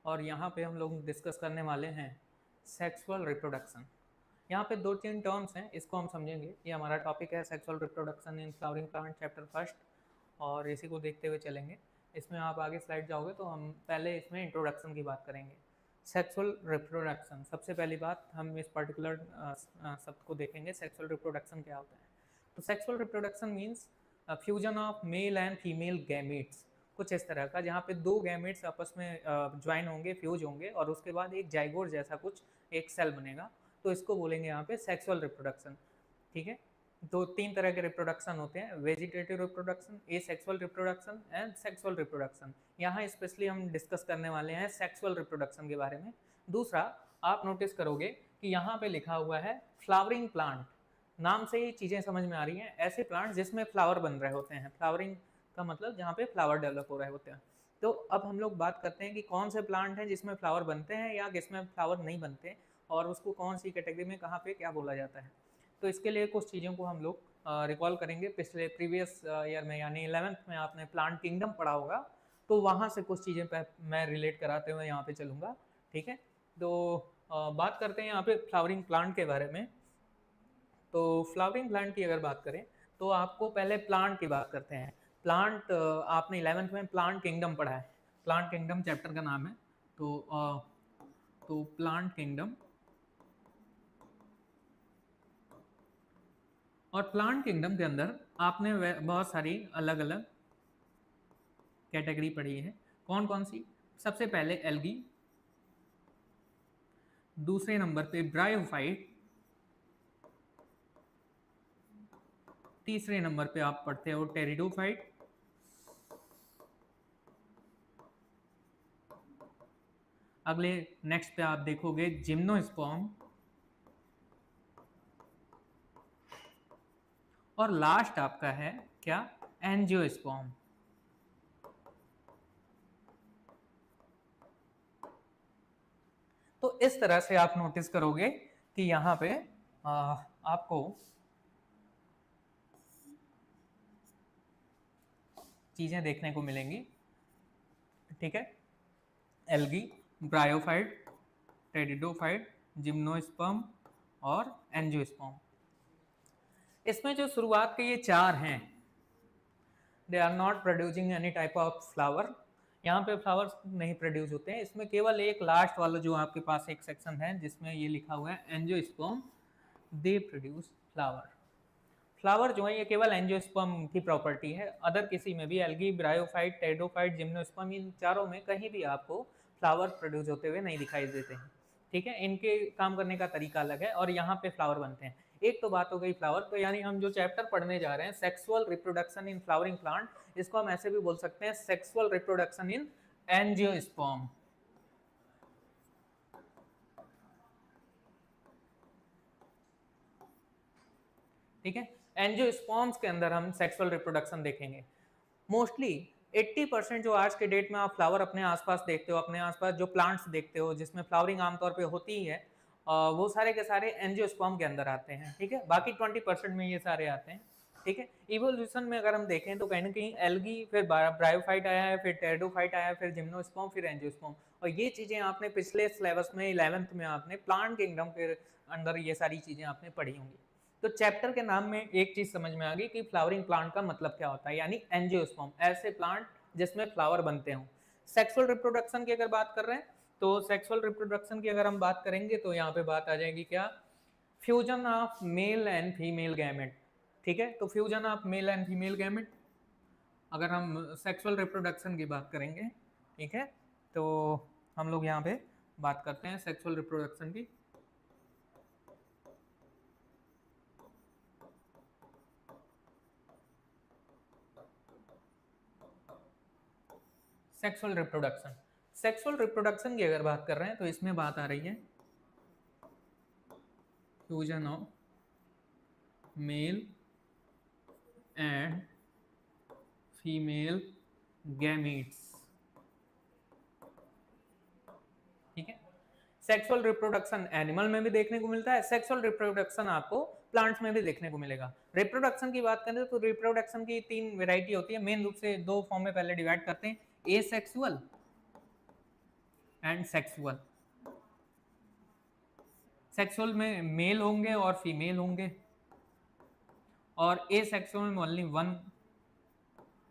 और यहाँ पे हम लोग डिस्कस करने वाले हैं सेक्सुअल रिप्रोडक्शन। यहाँ पे 2-3 टर्म्स हैं, इसको हम समझेंगे। ये हमारा टॉपिक है sexual reproduction in flowering plant chapter first, और इसी को देखते हुए चलेंगे। इसमें आप आगे स्लाइड जाओगे तो हम पहले इसमें इंट्रोडक्शन की बात करेंगे। सेक्सुअल रिप्रोडक्शन, सबसे पहली बात हम इस पर्टिकुलर शब्द को देखेंगे, सेक्सुअल रिप्रोडक्शन क्या होता है। तो sexual reproduction means fusion of male and female gametes, कुछ इस तरह का, जहाँ पे दो गैमेट्स आपस में ज्वाइन होंगे, फ्यूज होंगे, और उसके बाद एक जाइगोट जैसा कुछ एक सेल बनेगा। तो इसको बोलेंगे यहाँ पे सेक्सुअल रिप्रोडक्शन। ठीक है, तो 3 तरह के रिप्रोडक्शन होते हैं, vegetative reproduction, asexual reproduction and sexual reproduction. यहाँ स्पेशली हम डिस्कस करने वाले हैं सेक्सुअल रिप्रोडक्शन के बारे में। दूसरा, आप नोटिस करोगे कि यहाँ पे लिखा हुआ है फ्लावरिंग प्लांट। नाम से ही चीज़ें समझ में आ रही हैं, ऐसे प्लांट जिसमें फ्लावर बन रहे होते हैं। फ्लावरिंग का मतलब जहाँ पे फ्लावर डेवलप हो रहे होते हैं। तो अब हम लोग बात करते हैं कि कौन से प्लांट हैं जिसमें फ्लावर बनते हैं या किसमें फ्लावर नहीं बनते, और उसको कौन सी कैटेगरी में कहाँ पे क्या बोला जाता है। तो इसके लिए कुछ चीज़ों को हम लोग रिकॉल करेंगे। पिछले प्रीवियस ईयर में यानी 11th में आपने प्लांट किंगडम पढ़ा होगा, तो वहाँ से कुछ चीज़ें मैं रिलेट कराते हुए यहाँ पे चलूँगा। ठीक है, तो बात करते हैं यहाँ पे फ्लावरिंग प्लांट के बारे में। तो फ्लावरिंग प्लांट की अगर बात करें तो आपको पहले प्लांट की बात करते हैं। प्लांट, आपने 11th में प्लांट किंगडम पढ़ा है, प्लांट किंगडम चैप्टर का नाम है। तो प्लांट किंगडम, और प्लांट किंगडम के अंदर आपने बहुत सारी अलग अलग कैटेगरी पढ़ी है। कौन कौन सी? सबसे पहले एल्गी, दूसरे नंबर पे ब्रायोफाइट, तीसरे नंबर पे आप पढ़ते हो टेरिडोफाइट, अगले नेक्स्ट पे आप देखोगे जिम्नोस्पर्म, और लास्ट आपका है क्या? एंजियोस्पर्म। तो इस तरह से आप नोटिस करोगे कि यहाँ पे आपको चीजें देखने को मिलेंगी। ठीक है, एल्गी, ब्रायोफाइट, टेरिडोफाइट, जिम्नोस्पर्म और एंजियोस्पर्म। इसमें जो शुरुआत के ये 4 हैं, they are not producing any type of flower. यहाँ पे फ्लावर्स नहीं प्रोड्यूस होते हैं। इसमें केवल एक लास्ट वाला जो आपके पास एक सेक्शन है जिसमें ये लिखा हुआ है angiosperm, they produce flower. Flower जो है ये केवल एंजियोस्पर्म की प्रॉपर्टी है। अदर किसी में भी, एल्गी, ब्रायोफाइट, टेरिडोफाइट, जिम्नोस्पर्म, इन चारों में कहीं भी आपको फ्लावर प्रोड्यूस होते हुए नहीं दिखाई देते हैं। ठीक है, इनके काम करने का तरीका अलग है, और यहाँ पे फ्लावर बनते हैं। एक तो बात हो गई फ्लावर। तो यानी हम जो चैप्टर पढ़ने जा रहे हैं sexual reproduction in flowering plant, इसको हम ऐसे भी बोल सकते हैं सेक्सुअल रिप्रोडक्शन इन एंजियोस्पर्म। ठीक है, एंजियोस्पर्म्स के अंदर हम सेक्सुअल रिप्रोडक्शन देखेंगे। मोस्टली 80% जो आज के डेट में आप फ्लावर अपने आसपास देखते हो, अपने आसपास जो प्लांट्स देखते हो जिसमें फ्लावरिंग आमतौर पे होती ही है, वो सारे के सारे एंजियोस्पर्म के अंदर आते हैं। ठीक है, बाकी 20% में ये सारे आते हैं। ठीक है, इवोल्यूशन में अगर हम देखें तो कहीं ना कहीं एल्गी, फिर ब्रायोफाइट आया है, फिर टेरिडोफाइट आया है, फिर जिम्नोस्पर्म, फिर एंजियोस्पर्म। और ये चीजें आपने पिछले सिलेबस में 11th में आपने प्लांट किंगडम के अंदर ये सारी चीजें आपने पढ़ी होंगी। तो चैप्टर के नाम में एक चीज समझ में आ गई कि फ्लावरिंग प्लांट का मतलब क्या होता है, यानी एंजियोस्पर्म, ऐसे प्लांट जिसमें फ्लावर बनते हों। सेक्सुअल रिप्रोडक्शन की अगर बात कर रहे हैं तो सेक्सुअल रिप्रोडक्शन की अगर हम बात करेंगे तो यहाँ पे बात आ जाएगी क्या? Fusion of male and female gamete. ठीक है, तो fusion of male and female gamete अगर हम सेक्सुअल रिप्रोडक्शन की बात करेंगे, ठीक है, तो हम लोग यहाँ पे बात करते हैं सेक्सुअल रिप्रोडक्शन की। सेक्सुअल रिप्रोडक्शन, सेक्सुअल रिप्रोडक्शन की अगर बात कर रहे हैं तो इसमें बात आ रही है fusion of male and female gametes. ठीक है, सेक्सुअल रिप्रोडक्शन एनिमल में भी देखने को मिलता है, सेक्सुअल रिप्रोडक्शन आपको प्लांट्स में भी देखने को मिलेगा। रिप्रोडक्शन की बात करें तो रिप्रोडक्शन की 3 वेराइटी होती है, मेन रूप से 2 फॉर्म में पहले डिवाइड करते हैं, एसेक्सुअल एंड सेक्सुअल। सेक्सुअल में मेल होंगे और फीमेल होंगे, और ए सेक्सुअल में ओनली वन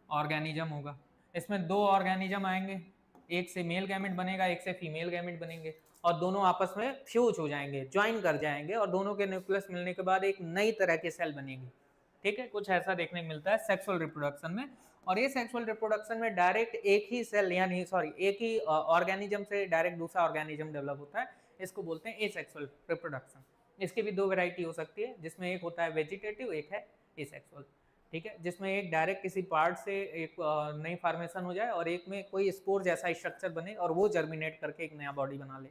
ऑर्गेनिज्म होगा। इसमें दो ऑर्गेनिज्म आएंगे, एक से मेल गैमेट बनेगा, एक से फीमेल गैमेट बनेंगे, और दोनों आपस में फ्यूज हो जाएंगे, ज्वाइन कर जाएंगे, और दोनों के न्यूक्लियस मिलने के बाद एक नई तरह की सेल बनेगी। ठीक है, कुछ ऐसा देखने को मिलता है सेक्सुअल रिप्रोडक्शन में। और ये सेक्सुअल रिप्रोडक्शन में डायरेक्ट एक ही सेल यानी सॉरी एक ही ऑर्गेनिज्म से डायरेक्ट दूसरा ऑर्गेनिज्म डेवलप होता है, इसको बोलते हैं एसेक्सुअल रिप्रोडक्शन। इसकी भी दो वैरायटी हो सकती है, जिसमें एक होता है वेजिटेटिव, एक है एसेक्सुअल। ठीक है, जिसमें एक डायरेक्ट किसी पार्ट से एक नई फॉर्मेशन हो जाए, और एक में कोई स्पोर जैसा स्ट्रक्चर बने और वो जर्मिनेट करके एक नया बॉडी बना ले।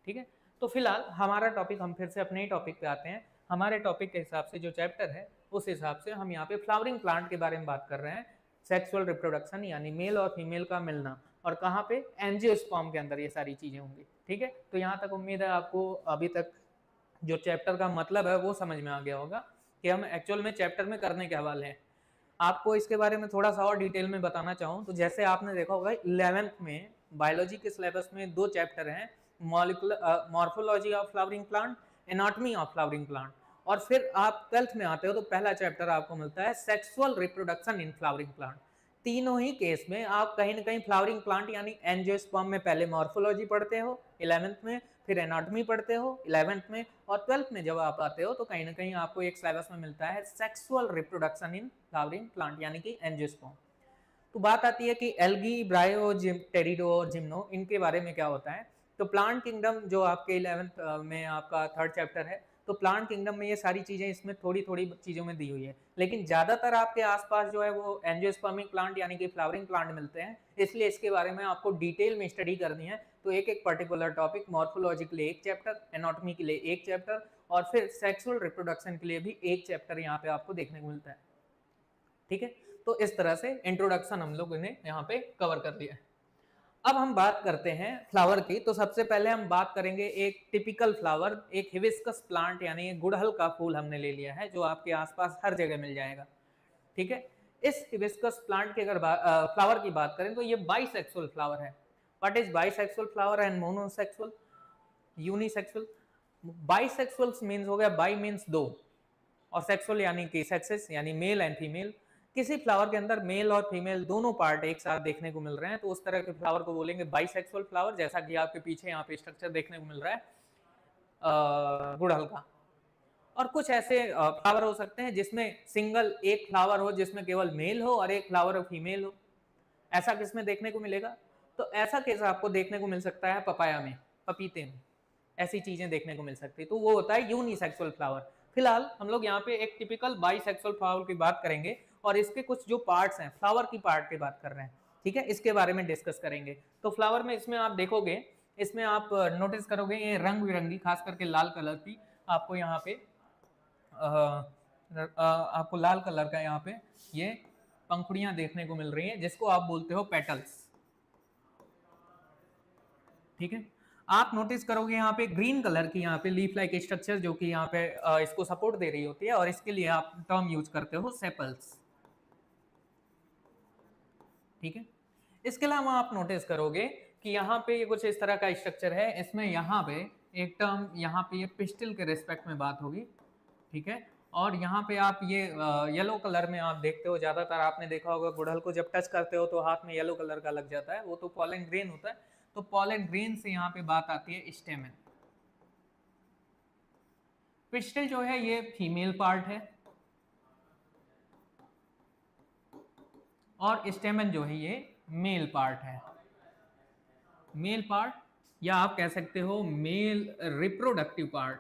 ठीक है, तो फिलहाल हमारा टॉपिक, हम फिर से अपने ही टॉपिक पे आते हैं। हमारे टॉपिक के हिसाब से जो चैप्टर है उस हिसाब से हम यहाँ पे फ्लावरिंग प्लांट के बारे में बात कर रहे हैं। सेक्सुअल रिप्रोडक्शन यानी मेल और फीमेल का मिलना, और कहाँ पे, एंजियोस्पर्म के अंदर ये सारी चीजें होंगी। ठीक है, तो यहाँ तक उम्मीद है आपको अभी तक जो चैप्टर का मतलब है वो समझ में आ गया होगा कि हम एक्चुअल में चैप्टर में करने के वाले हैं। आपको इसके बारे में थोड़ा सा और डिटेल में बताना चाहूँ तो जैसे आपने देखा होगा 11th में बायोलॉजी के सिलेबस में दो चैप्टर हैं, molecular morphology of flowering plant, anatomy of flowering plant, और फिर आप 12th में आते हो तो पहला चैप्टर आपको मिलता है sexual reproduction in flowering plant. तीनों ही केस में आप कहीं ना कहीं फ्लावरिंग प्लांट यानी एंजियोस्पर्म में पहले मॉर्फोलॉजी पढ़ते हो 11th में, फिर एनाटॉमी पढ़ते हो 11th में, और 12th में जब आप आते हो तो कहीं ना कहीं आपको एक सिलेबस में मिलता है sexual reproduction in flowering plant यानी कि एंजियोस्पर्म। तो बात आती है कि एल्गी, ब्रायो, टेरिडो और जिम्नो, इनके बारे में क्या होता है। तो प्लांट किंगडम जो आपके 11th में आपका थर्ड चैप्टर है, तो प्लांट किंगडम में ये सारी चीजें इसमें थोड़ी थोड़ी चीजों में दी हुई है, लेकिन ज्यादातर आपके आसपास जो है वो एंजियोस्पर्मिक प्लांट यानी कि फ्लावरिंग प्लांट मिलते हैं, इसलिए इसके बारे में आपको डिटेल में स्टडी करनी है। तो एक एक पर्टिकुलर टॉपिक, मॉर्फोलॉजी के लिए एक चैप्टर, एनाटॉमी के लिए एक चैप्टर, और फिर सेक्सुअल रिप्रोडक्शन के लिए भी एक चैप्टर यहाँ पे आपको देखने को मिलता है। ठीक है, तो इस तरह से इंट्रोडक्शन हम लोगों ने यहाँ पे कवर कर लिया है। अब हम बात करते हैं फ्लावर की। तो सबसे पहले हम बात करेंगे एक टिपिकल फ्लावर, एक हिबिस्कस प्लांट यानी गुड़हल का फूल हमने ले लिया है, जो आपके आसपास हर जगह मिल जाएगा। ठीक है, इस हिबिस्कस प्लांट की अगर फ्लावर की बात करें तो ये बाइसेक्सुअल फ्लावर है। What is bisexual flower and monosexual, unisexual? Bisexual means हो गया, बाई मींस दो, और सेक्सुअल यानी कि सेक्सेस यानी मेल एंड फीमेल। किसी फ्लावर के अंदर मेल और फीमेल दोनों पार्ट एक साथ देखने को मिल रहे हैं तो उस तरह के फ्लावर को बोलेंगे बाइसेक्सुअल फ्लावर, जैसा कि आपके पीछे यहाँ पे स्ट्रक्चर देखने को मिल रहा है गुड़हल का। और कुछ ऐसे फ्लावर हो सकते हैं जिसमें सिंगल एक फ्लावर हो जिसमें केवल मेल हो और एक फ्लावर फीमेल हो। ऐसा किसमें देखने को मिलेगा? तो ऐसा केस आपको देखने को मिल सकता है पपाया में, पपीते में, ऐसी चीजें देखने को मिल सकती है, तो वो होता है यूनिसेक्सुअल फ्लावर। फिलहाल हम लोग यहाँ पे एक टिपिकल बाइसेक्सुअल फ्लावर की बात करेंगे, और इसके कुछ जो पार्ट्स हैं, फ्लावर की पार्ट की बात कर रहे हैं। ठीक है, इसके बारे में डिस्कस करेंगे। तो फ्लावर में इसमें आप देखोगे, इसमें आप नोटिस करोगे ये रंग बिरंगी, खास करके लाल कलर की आपको यहाँ पे आपको लाल कलर का यहाँ पे ये पंखुड़ियां देखने को मिल रही हैं, जिसको आप बोलते हो पेटल्स। ठीक है, आप नोटिस करोगे यहाँ पे ग्रीन कलर की यहाँ पे लीफ लाइक स्ट्रक्चर जो कि यहाँ पे इसको सपोर्ट दे रही होती है, और इसके लिए आप टर्म यूज करते हो सेपल्स। ठीक है, इसके अलावा आप नोटिस करोगे कि यहाँ पे ये कुछ इस तरह का स्ट्रक्चर है, इसमें यहाँ पे एक टर्म यहाँ पे ये पिस्टिल के रिस्पेक्ट में बात होगी। ठीक है, और यहाँ पे आप ये येलो कलर में आप देखते हो, ज्यादातर आपने देखा होगा गुड़हल को जब टच करते हो तो हाथ में येलो कलर का लग जाता है, वो तो पॉलन ग्रेन होता है। तो पॉलन ग्रेन से यहाँ पे बात आती है स्टेमन। पिस्टिल जो है ये फीमेल पार्ट है, और स्टेमन जो है ये मेल पार्ट है। मेल पार्ट, या आप कह सकते हो मेल रिप्रोडक्टिव पार्ट।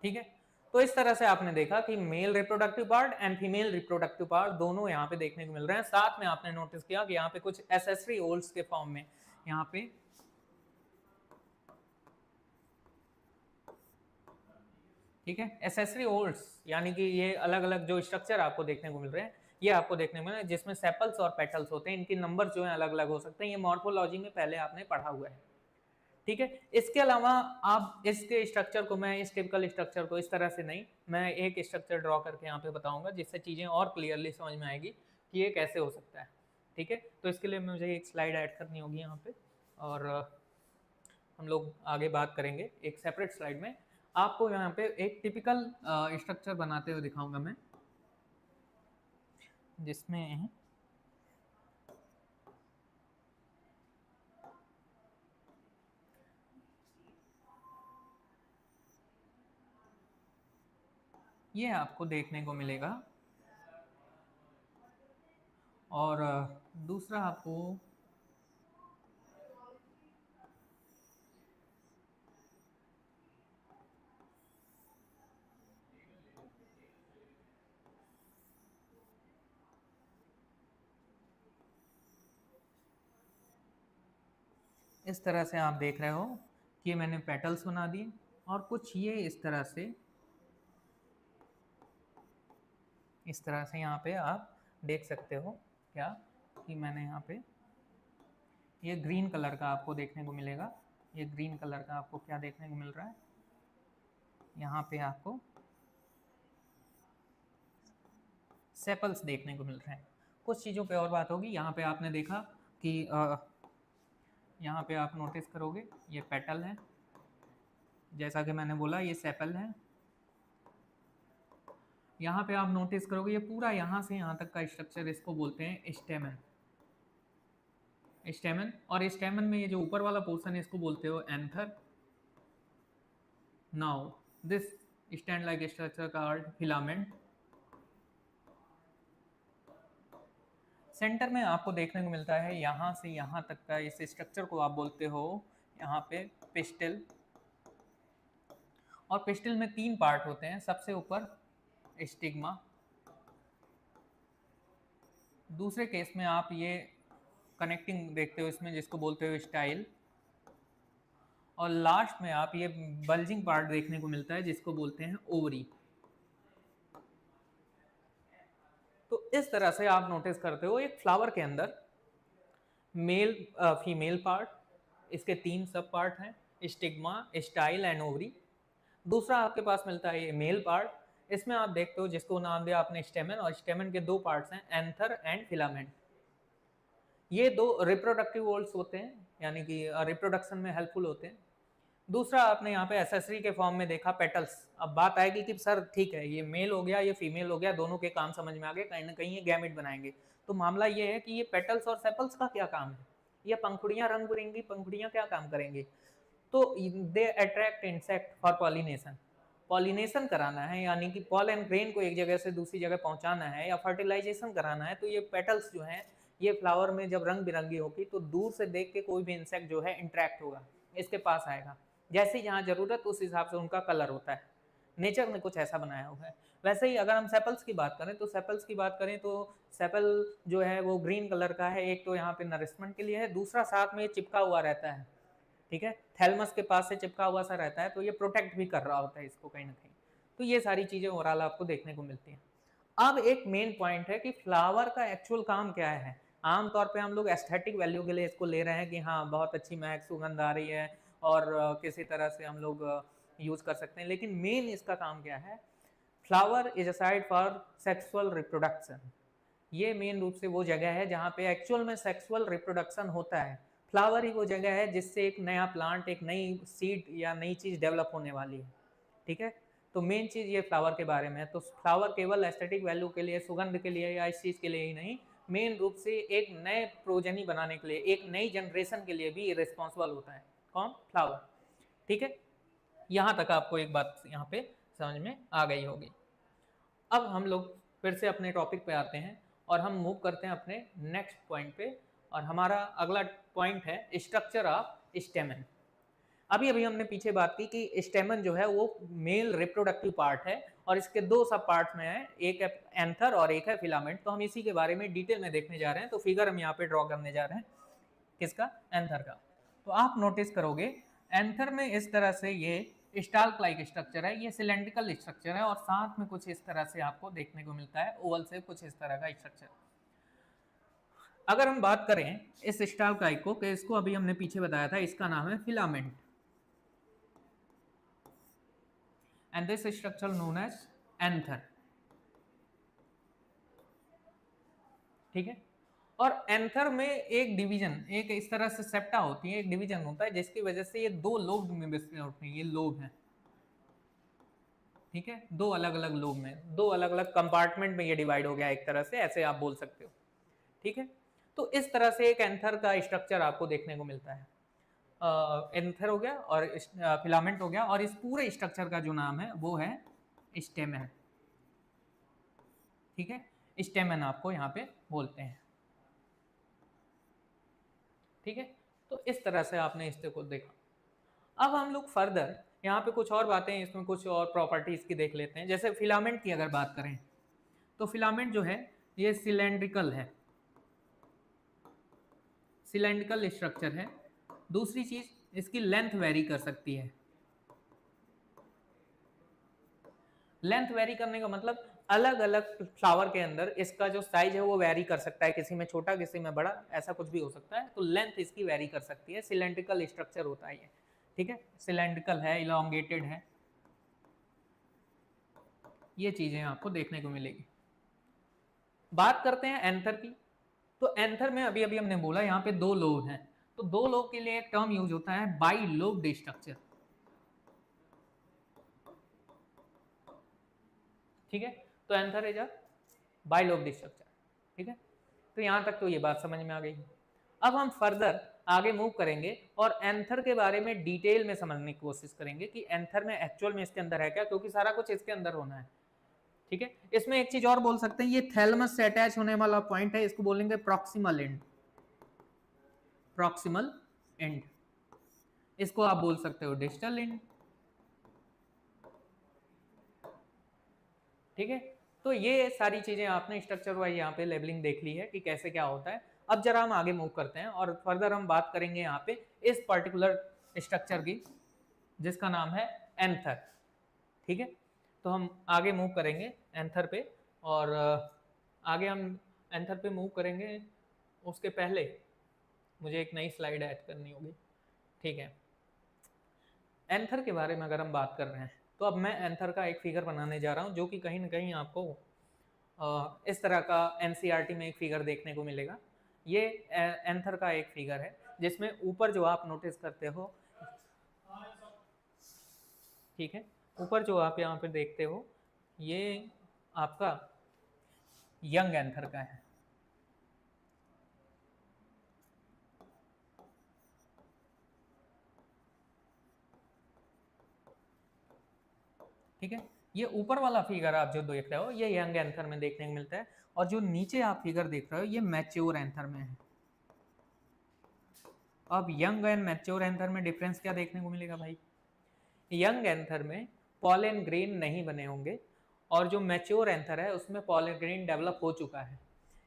ठीक है, तो इस तरह से आपने देखा कि male reproductive part and female reproductive part दोनों यहाँ पे देखने को मिल रहे हैं। साथ में आपने नोटिस किया कि यहाँ पे कुछ एसेसरी ओल्स के फॉर्म में यहाँ पे ठीक है, एसेसरी ओल्स यानी कि ये अलग अलग जो स्ट्रक्चर आपको देखने को मिल रहे हैं, ये आपको देखने को मिल रहे हैं, जिसमें सेपल्स और पेटल्स होते हैं। इनके नंबर जो है अलग अलग हो सकते हैं, ये मॉर्फोलॉजी में पहले आपने पढ़ा हुआ है। ठीक है। इसके अलावा आप इसके स्ट्रक्चर को, मैं इस टिपिकल स्ट्रक्चर को इस तरह से नहीं, मैं एक स्ट्रक्चर ड्रॉ करके यहाँ पे बताऊंगा जिससे चीज़ें और क्लियरली समझ में आएगी कि ये कैसे हो सकता है। ठीक है, तो इसके लिए मुझे एक स्लाइड ऐड करनी होगी यहाँ पे, और हम लोग आगे बात करेंगे एक सेपरेट स्लाइड में। आपको यहाँ पे एक टिपिकल स्ट्रक्चर बनाते हुए दिखाऊंगा मैं, जिसमें ये आपको देखने को मिलेगा, और दूसरा आपको इस तरह से आप देख रहे हो कि मैंने पेटल्स बना दिए, और कुछ ये इस तरह से यहाँ पे आप देख सकते हो क्या, कि मैंने यहाँ पे ये ग्रीन कलर का आपको देखने को मिलेगा। ये ग्रीन कलर का आपको क्या देखने को मिल रहा है, यहाँ पे आपको सेपल्स देखने को मिल रहे हैं। कुछ चीज़ों पे और बात होगी। यहाँ पे आपने देखा कि यहाँ पे आप नोटिस करोगे ये पेटल है, जैसा कि मैंने बोला ये सेपल है। यहाँ पे आप नोटिस करोगे ये पूरा यहाँ से यहाँ तक का स्ट्रक्चर, इसको बोलते हैं स्टेमन। स्टेमन, और स्टेमन में ये जो ऊपर वाला पोर्शन है इसको बोलते हो anther. Now this stand like structure called filament. Centre में आपको देखने को मिलता है यहाँ से यहाँ तक का इस स्ट्रक्चर को आप बोलते हो यहाँ पे पिस्टल। और पिस्टल में 3 पार्ट होते हैं। सबसे ऊपर स्टिग्मा, दूसरे केस में आप ये कनेक्टिंग देखते हो इसमें जिसको बोलते हो स्टाइल, और लास्ट में आप ये बल्जिंग पार्ट देखने को मिलता है जिसको बोलते हैं ओवरी। तो इस तरह से आप नोटिस करते हो एक फ्लावर के अंदर मेल फीमेल पार्ट, इसके 3 सब पार्ट हैं, स्टिग्मा, स्टाइल एंड ओवरी। दूसरा आपके पास मिलता है ये मेल पार्ट, इसमें आप देखते हो जिसको नाम दिया आपने स्टेमन, और स्टेमन के 2 पार्ट्स हैं एंथर एंड फिलामेंट। ये 2 रिप्रोडक्टिव वॉल्स होते हैं, यानी कि रिप्रोडक्शन में हेल्पफुल होते हैं। दूसरा आपने यहाँ पे एसेसरी के फॉर्म में देखा पेटल्स। अब बात आएगी कि सर ठीक है ये मेल हो गया ये फीमेल हो गया, दोनों के काम समझ में आ गए, कहीं ना कहीं ये गैमेट बनाएंगे। तो मामला ये है कि ये पेटल्स और सेपल्स का क्या काम है, ये पंखुड़ियाँ, रंग बिरंगी पंखुड़ियाँ क्या काम करेंगी। तो they attract insect for pollination. Pollination कराना है, यानी कि पॉलन ग्रेन को एक जगह से दूसरी जगह पहुंचाना है या फर्टिलाइजेशन कराना है, तो ये पेटल्स जो हैं ये फ्लावर में जब रंग बिरंगी होगी तो दूर से देख के कोई भी इंसेक्ट जो है इंटरेक्ट होगा, इसके पास आएगा। जैसे जहाँ जरूरत उस हिसाब से उनका कलर होता है, नेचर ने कुछ ऐसा बनाया हुआ है। वैसे ही अगर हम सेपल्स की बात करें तो सेपल जो है वो ग्रीन कलर का है। एक तो यहाँ पे नरिशमेंट के लिए है, दूसरा साथ में चिपका हुआ रहता है, ठीक है, थैलमस के पास से चिपका हुआ सा रहता है, तो ये प्रोटेक्ट भी कर रहा होता है इसको कहीं ना कहीं। तो ये सारी चीजें ओवरऑल आपको देखने को मिलती हैं। अब एक मेन पॉइंट है कि फ्लावर का एक्चुअल काम क्या है। आमतौर पे हम लोग एस्थेटिक वैल्यू के लिए इसको ले रहे हैं कि हाँ बहुत अच्छी महक सुगंध आ रही है और किसी तरह से हम लोग यूज कर सकते हैं, लेकिन मेन इसका काम क्या है। Flower is a site for sexual reproduction. ये मेन रूप से वो जगह है जहाँ पे एक्चुअल में सेक्सुअल रिप्रोडक्शन होता है। फ्लावर ही वो जगह है जिससे एक नया प्लांट, एक नई सीड या नई चीज डेवलप होने वाली है, ठीक है। तो मेन चीज ये फ्लावर के बारे में है। तो फ्लावर केवल एस्थेटिक वैल्यू के लिए, सुगंध के लिए या इस चीज के लिए ही नहीं, मेन रूप से एक नए प्रोजनी बनाने के लिए, एक नई जनरेशन के लिए भी रिस्पॉन्सिबल होता है। कौन? फ्लावर, ठीक है। यहाँ तक आपको एक बात यहाँ पे समझ में आ गई होगी। अब हम लोग फिर से अपने टॉपिक पे आते हैं और हम मूव करते हैं अपने नेक्स्ट पॉइंट पे, और हमारा अगला पॉइंट है स्ट्रक्चर ऑफ स्टेमन। अभी अभी हमने पीछे बात की कि स्टेमन जो है वो मेल रिप्रोडक्टिव पार्ट है और इसके 2 सब पार्ट्स में है, एक है एंथर और एक है फिलामेंट। तो हम इसी के बारे में डिटेल में देखने जा रहे हैं। तो फिगर हम यहाँ पे ड्रॉ करने जा रहे हैं, किसका? एंथर का। तो आप नोटिस करोगे एंथर में इस तरह से ये स्टाल्क लाइक स्ट्रक्चर है, ये सिलेंड्रिकल स्ट्रक्चर है और साथ में कुछ इस तरह से आपको देखने को मिलता है ओवल से कुछ इस तरह का स्ट्रक्चर। अगर हम बात करें इस स्टाफ काइक को, कि इसको अभी हमने पीछे बताया था, इसका नाम है filament, and this structure known as anther. ठीक है, और एंथर में एक डिवीजन, एक इस तरह से सेप्टा होती है, एक डिवीजन होता है जिसकी वजह से ये दो लोब में विस्तार होते हैं, ये लोब है। ठीक है, दो अलग अलग लोब में, दो अलग अलग कंपार्टमेंट में ये डिवाइड हो गया एक तरह से, ऐसे आप बोल सकते हो। ठीक है, तो इस तरह से एक एंथर का स्ट्रक्चर आपको देखने को मिलता है। एंथर हो गया और फिलामेंट हो गया, और इस पूरे स्ट्रक्चर का जो नाम है वो है स्टेमेन। ठीक है, स्टेमेन आपको यहाँ पे बोलते हैं। ठीक है, तो इस तरह से आपने इसको को देखा। अब हम लोग फर्दर यहाँ पे कुछ और बातें, इसमें कुछ और प्रॉपर्टीज की देख लेते हैं। जैसे फिलामेंट की अगर बात करें तो फिलामेंट जो है ये सिलेंड्रिकल है, सिलेंड्रिकल स्ट्रक्चर है। दूसरी चीज, इसकी लेंथ वेरी कर सकती है। लेंथ वेरी करने का मतलब अलग अलग फ्लावर के अंदर इसका जो साइज है वो वेरी कर सकता है, किसी में छोटा किसी में बड़ा, ऐसा कुछ भी हो सकता है। तो लेंथ इसकी वेरी कर सकती है, सिलेंड्रिकल स्ट्रक्चर होता है ये। ठीक है, सिलेंड्रिकल है, इलोंगेटेड है, ये चीजें आपको देखने को मिलेगी। बात करते हैं एंथर की। तो एंथर में अभी अभी हमने बोला यहाँ पे दो लोब हैं, तो दो लोब के लिए एक टर्म यूज होता है बाई लोब्ड स्ट्रक्चर। ठीक है, तो anther is a by lobed structure. ठीक है, तो यहां तक तो ये बात समझ में आ गई। अब हम फर्दर आगे मूव करेंगे और एंथर के बारे में डिटेल में समझने की कोशिश करेंगे कि एंथर में एक्चुअल में इसके अंदर है क्या, क्योंकि सारा कुछ इसके अंदर होना है। ठीक है, इसमें एक चीज और बोल सकते हैं, ये थैलमस से अटैच होने वाला पॉइंट है, इसको बोलेंगे प्रॉक्सिमल एंड। प्रॉक्सिमल एंड, इसको आप बोल सकते हो डिस्टल एंड। ठीक है, तो ये सारी चीजें आपने स्ट्रक्चर वाइज यहाँ पे लेबलिंग देख ली है कि कैसे क्या होता है। अब जरा हम आगे मूव करते हैं और फर्दर हम बात करेंगे यहाँ पे इस पर्टिकुलर स्ट्रक्चर की, जिसका नाम है एंथर। ठीक है, तो हम आगे मूव करेंगे एंथर पे, और आगे हम एंथर पे मूव करेंगे उसके पहले मुझे एक नई स्लाइड ऐड करनी होगी। ठीक है, एंथर के बारे में अगर हम बात कर रहे हैं तो अब मैं एंथर का एक फिगर बनाने जा रहा हूँ, जो कि कहीं ना कहीं आपको इस तरह का एनसीईआरटी में एक फिगर देखने को मिलेगा। ये एंथर का एक फिगर है जिसमें ऊपर जो आप नोटिस करते हो, ठीक है, ऊपर जो आप यहाँ पे देखते हो ये आपका यंग एंथर का है। ठीक है, ये ऊपर वाला फिगर आप जो देख रहे हो ये यंग एंथर में देखने को मिलता है, और जो नीचे आप फिगर देख रहे हो ये मैच्योर एंथर में है। अब यंग एंड मैच्योर एंथर में डिफरेंस क्या देखने को मिलेगा भाई? यंग एंथर में पॉलन ग्रेन नहीं बने होंगे, और जो मैच्योर एंथर है उसमें पॉलन ग्रेन डेवलप हो चुका है।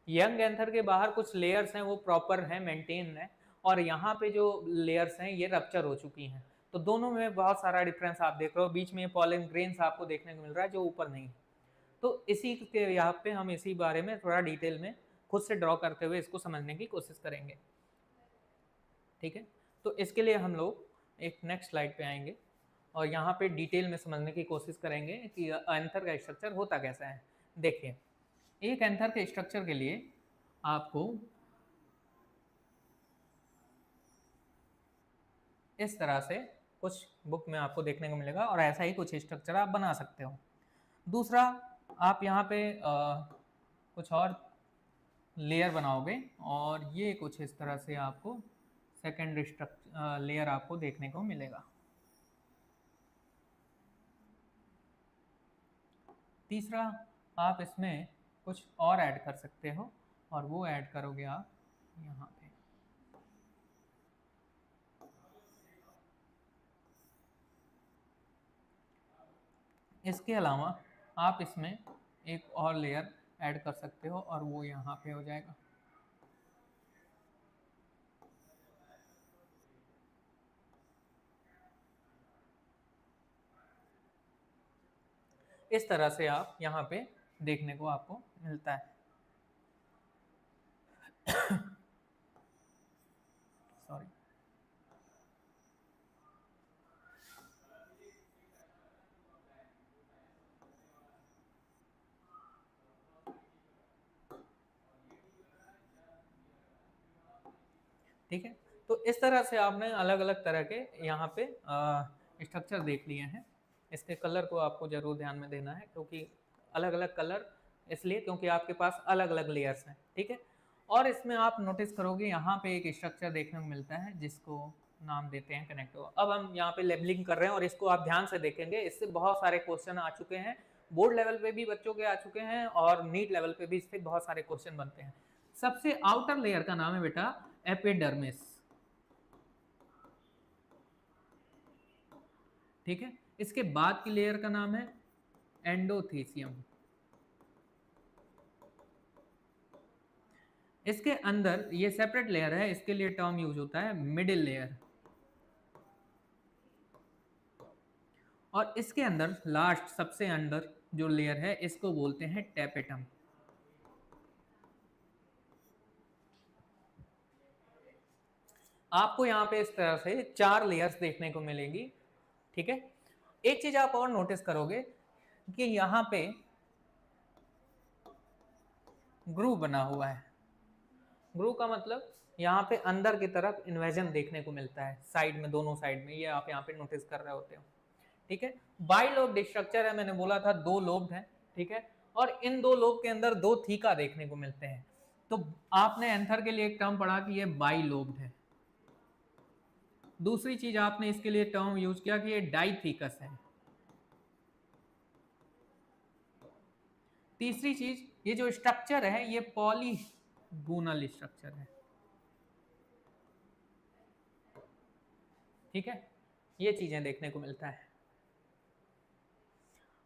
यंग एंथर के बाहर कुछ लेयर्स हैं वो प्रॉपर है, मेंटेन है, और यहाँ पे जो लेयर्स हैं ये रप्चर हो चुकी हैं। तो दोनों में बहुत सारा डिफरेंस आप देख रहे हो, बीच में पॉलन ग्रेन्स आपको देखने को मिल रहा है जो ऊपर नहीं है। तो इसी के यहाँ पे हम इसी बारे में थोड़ा डिटेल में खुद से ड्रॉ करते हुए इसको समझने की कोशिश करेंगे। ठीक है, तो इसके लिए हम लोग एक नेक्स्ट स्लाइड पे आएंगे और यहाँ पे डिटेल में समझने की कोशिश करेंगे कि एंथर का स्ट्रक्चर होता कैसा है। देखिए, एक एंथर के स्ट्रक्चर के लिए आपको इस तरह से कुछ बुक में आपको देखने को मिलेगा, और ऐसा ही कुछ स्ट्रक्चर आप बना सकते हो। दूसरा, आप यहाँ पे कुछ और लेयर बनाओगे, और ये कुछ इस तरह से आपको सेकेंडरी स्ट्रक्चर लेयर आपको देखने को मिलेगा। तीसरा, आप इसमें कुछ और ऐड कर सकते हो, और वो ऐड करोगे आप यहाँ पे। इसके अलावा आप इसमें एक और लेयर ऐड कर सकते हो, और वो यहाँ पे हो जाएगा। इस तरह से आप यहाँ पे देखने को आपको मिलता है। सॉरी, ठीक है। तो इस तरह से आपने अलग अलग तरह के यहाँ पे स्ट्रक्चर देख लिए हैं। इसके कलर को आपको जरूर ध्यान में देना है, क्योंकि अलग अलग कलर इसलिए क्योंकि आपके पास अलग अलग लेयर्स हैं, ठीक है। और इसमें आप नोटिस करोगे यहाँ पे एक स्ट्रक्चर देखने को मिलता है जिसको नाम देते हैं कनेक्टिव। अब हम यहाँ पे लेबलिंग कर रहे हैं और इसको आप ध्यान से देखेंगे, इससे बहुत सारे क्वेश्चन आ चुके हैं, बोर्ड लेवल पे भी बच्चों के आ चुके हैं और नीट लेवल पे भी इससे बहुत सारे क्वेश्चन बनते हैं। सबसे आउटर लेयर का नाम है बेटा एपिडर्मिस, ठीक है। इसके बाद की लेयर का नाम है एंडोथीसियम। इसके अंदर ये सेपरेट लेयर है, इसके लिए टर्म यूज होता है मिडिल लेयर। और इसके अंदर लास्ट सबसे अंदर जो लेयर है इसको बोलते हैं टेपेटम। आपको यहाँ पे इस तरह से 4 लेयर्स देखने को मिलेंगी, ठीक है। एक चीज आप और नोटिस करोगे कि यहाँ पे ग्रूव बना हुआ है। ग्रूव का मतलब यहाँ पे अंदर की तरफ इन्वेजन देखने को मिलता है, साइड में, दोनों साइड में, ये आप यहाँ पे नोटिस कर रहे होते हो, ठीक है। बाइलोब स्ट्रक्चर है, मैंने बोला था 2 लोब हैं, ठीक है। और इन 2 लोब के अंदर 2 थीका देखने को मिलते हैं। तो आपने एंथर के लिए एक टर्म पढ़ा कि ये बाइलोब है। दूसरी चीज आपने इसके लिए टर्म यूज किया कि ये डाइथीकस है। तीसरी चीज, ये जो स्ट्रक्चर है ये पॉलीगोनल स्ट्रक्चर है, ठीक है। ये चीजें देखने को मिलता है।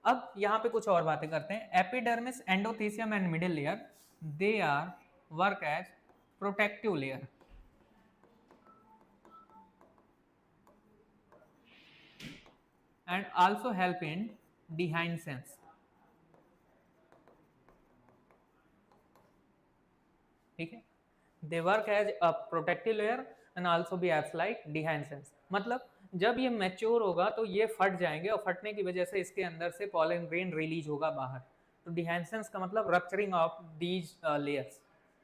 अब यहां पे कुछ और बातें करते हैं। Epidermis, endothecium and middle layer, they are work as protective layer. And also help in dehiscence, ठीक है। They work as a protective layer and also be acts like dehiscence. मतलब जब ये मैच्योर होगा तो ये फट जाएंगे और फटने की वजह से इसके अंदर से पॉलन ग्रेन रिलीज होगा बाहर। तो डिहाइसेंस का मतलब रप्चरिंग ऑफ दीज लेयर्स,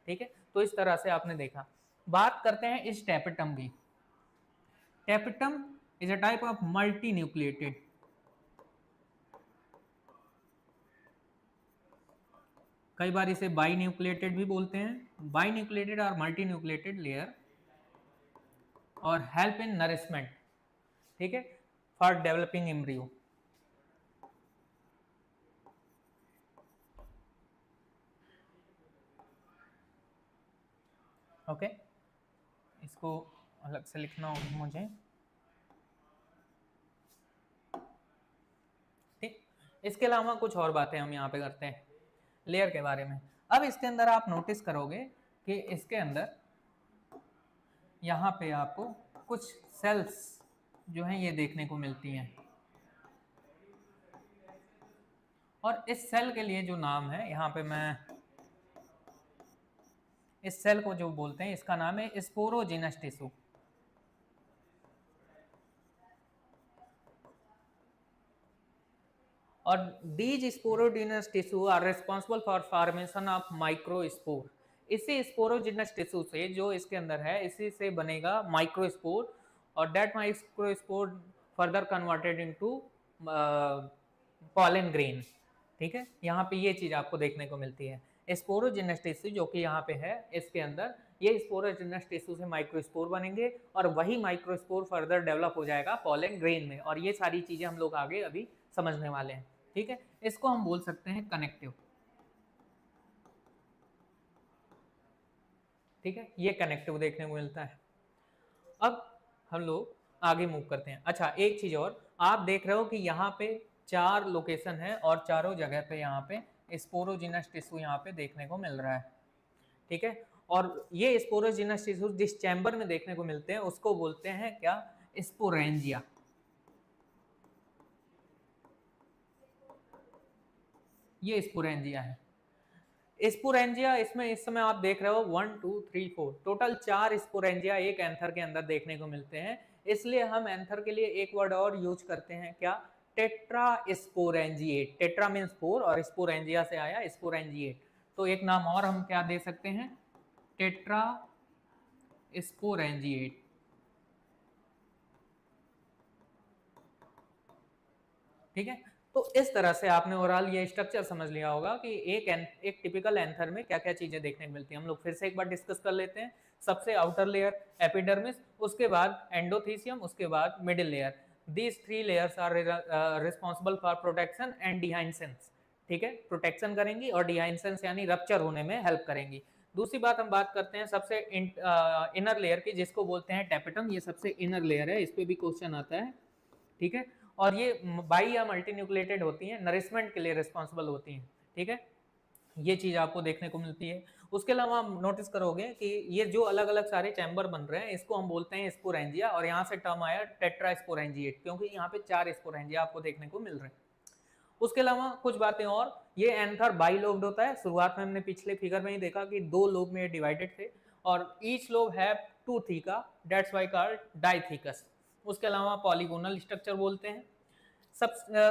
ठीक है। तो इस तरह से आपने देखा। बात करते हैं इस टेपेटम की। Tapetum is a type of multi nucleated, कई बार इसे बाई न्यूक्लिएटेड भी बोलते हैं, बाई न्यूक्लिएटेड और मल्टी न्यूक्लिएटेड लेयर, और हेल्प इन नरिशमेंट, ठीक है, फॉर डेवलपिंग एम्ब्रियो। ओके, इसको अलग से लिखना होगा मुझे, ठीक। इसके अलावा कुछ और बातें हम यहाँ पे करते हैं लेयर के बारे में। अब इसके अंदर आप नोटिस करोगे कि इसके अंदर यहाँ पे आपको कुछ सेल्स जो हैं ये देखने को मिलती हैं, और इस सेल के लिए जो नाम है यहाँ पे, मैं इस सेल को जो बोलते हैं इसका नाम है स्पोरोजिनस टिश्यू। और these sporogenous tissue are responsible for formation of microspore। इसी स्पोरोजिनस टिश्यू से, जो इसके अंदर है, इसी से बनेगा माइक्रोस्पोर, और that microspore further converted into pollen grain, ठीक है। यहाँ पे ये चीज आपको देखने को मिलती है। स्पोरोजिनस टिश्यू जो कि यहाँ पे है, इसके अंदर ये स्पोरोजिनस टिश्यू से माइक्रोस्पोर बनेंगे और वही माइक्रोस्पोर फर्दर डेवलप हो जाएगा पॉलन ग्रेन में, और ये सारी चीजें हम लोग आगे अभी समझने वाले हैं, ठीक है। इसको हम बोल सकते हैं कनेक्टिव, ठीक है। ये कनेक्टिव देखने को मिलता है। अब हम लोग आगे मूव करते हैं। अच्छा, एक चीज और, आप देख रहे हो कि यहाँ पे 4 लोकेशन है और चारों जगह पे यहाँ पे स्पोरोजिनस टिश्यू यहाँ पे देखने को मिल रहा है, ठीक है। और ये स्पोरोजिनस टिश्यू जिस चैम्बर में देखने को मिलते हैं उसको बोलते हैं क्या, स्पोरेंजिया। ये स्पोरेंजिया है। स्पोरेंजिया, इसमें इस समय आप देख रहे हो 1 2 3 4 टोटल 4 स्पोरेंजिया एक एंथर के अंदर देखने को मिलते हैं। इसलिए हम एंथर के लिए एक वर्ड और यूज करते हैं, क्या? Tetra sporangiate. टेट्रा मीन्स 4 और स्पोरेंजिया से आया स्पोरेंजिएट, तो एक नाम और हम क्या दे सकते हैं? Tetra sporangiate. ठीक है, तो इस तरह से आपने ओवरऑल ये स्ट्रक्चर समझ लिया होगा कि एक टिपिकल एंथर में क्या क्या चीजें देखने को मिलती हैं। हम लोग फिर से एक बार डिस्कस कर लेते हैं। सबसे आउटर लेयर एपिडर्मिस, उसके बाद एंडोथीसियम, उसके बाद middle layer. These 3 layers are responsible for protection and dehiscence. ठीक है, प्रोटेक्शन करेंगी और डिहाइंसेंस यानी रप्चर होने में हेल्प करेंगी। दूसरी बात हम बात करते हैं सबसे इनर लेयर की, जिसको बोलते हैं टेपेटम। ये सबसे इनर लेयर है, इस पे भी क्वेश्चन आता है। ठीक है, और ये बाई या मल्टी न्यूक्लिएटेड होती हैं, नरिशमेंट के लिए रिस्पॉन्सिबल होती हैं। ठीक है, ये चीज आपको देखने को मिलती है। उसके अलावा आप नोटिस करोगे कि ये जो अलग अलग सारे चैम्बर बन रहे हैं, इसको हम बोलते हैं स्पोरेंजिया, और यहाँ से टर्म आया टेट्रा स्पोरेंजिएट, क्योंकि यहाँ पे 4 स्पोरेंजिया आपको देखने को मिल रहे हैं। उसके अलावा कुछ बातें और, ये एंथर बाइलोब्ड होता है। शुरुआत में हमने पिछले फिगर में ही देखा कि 2 लोब में डिवाइडेड थे, और each lobe have 2 theca, that's why called dithecous. उसके अलावा पॉलीगोनल स्ट्रक्चर बोलते हैं।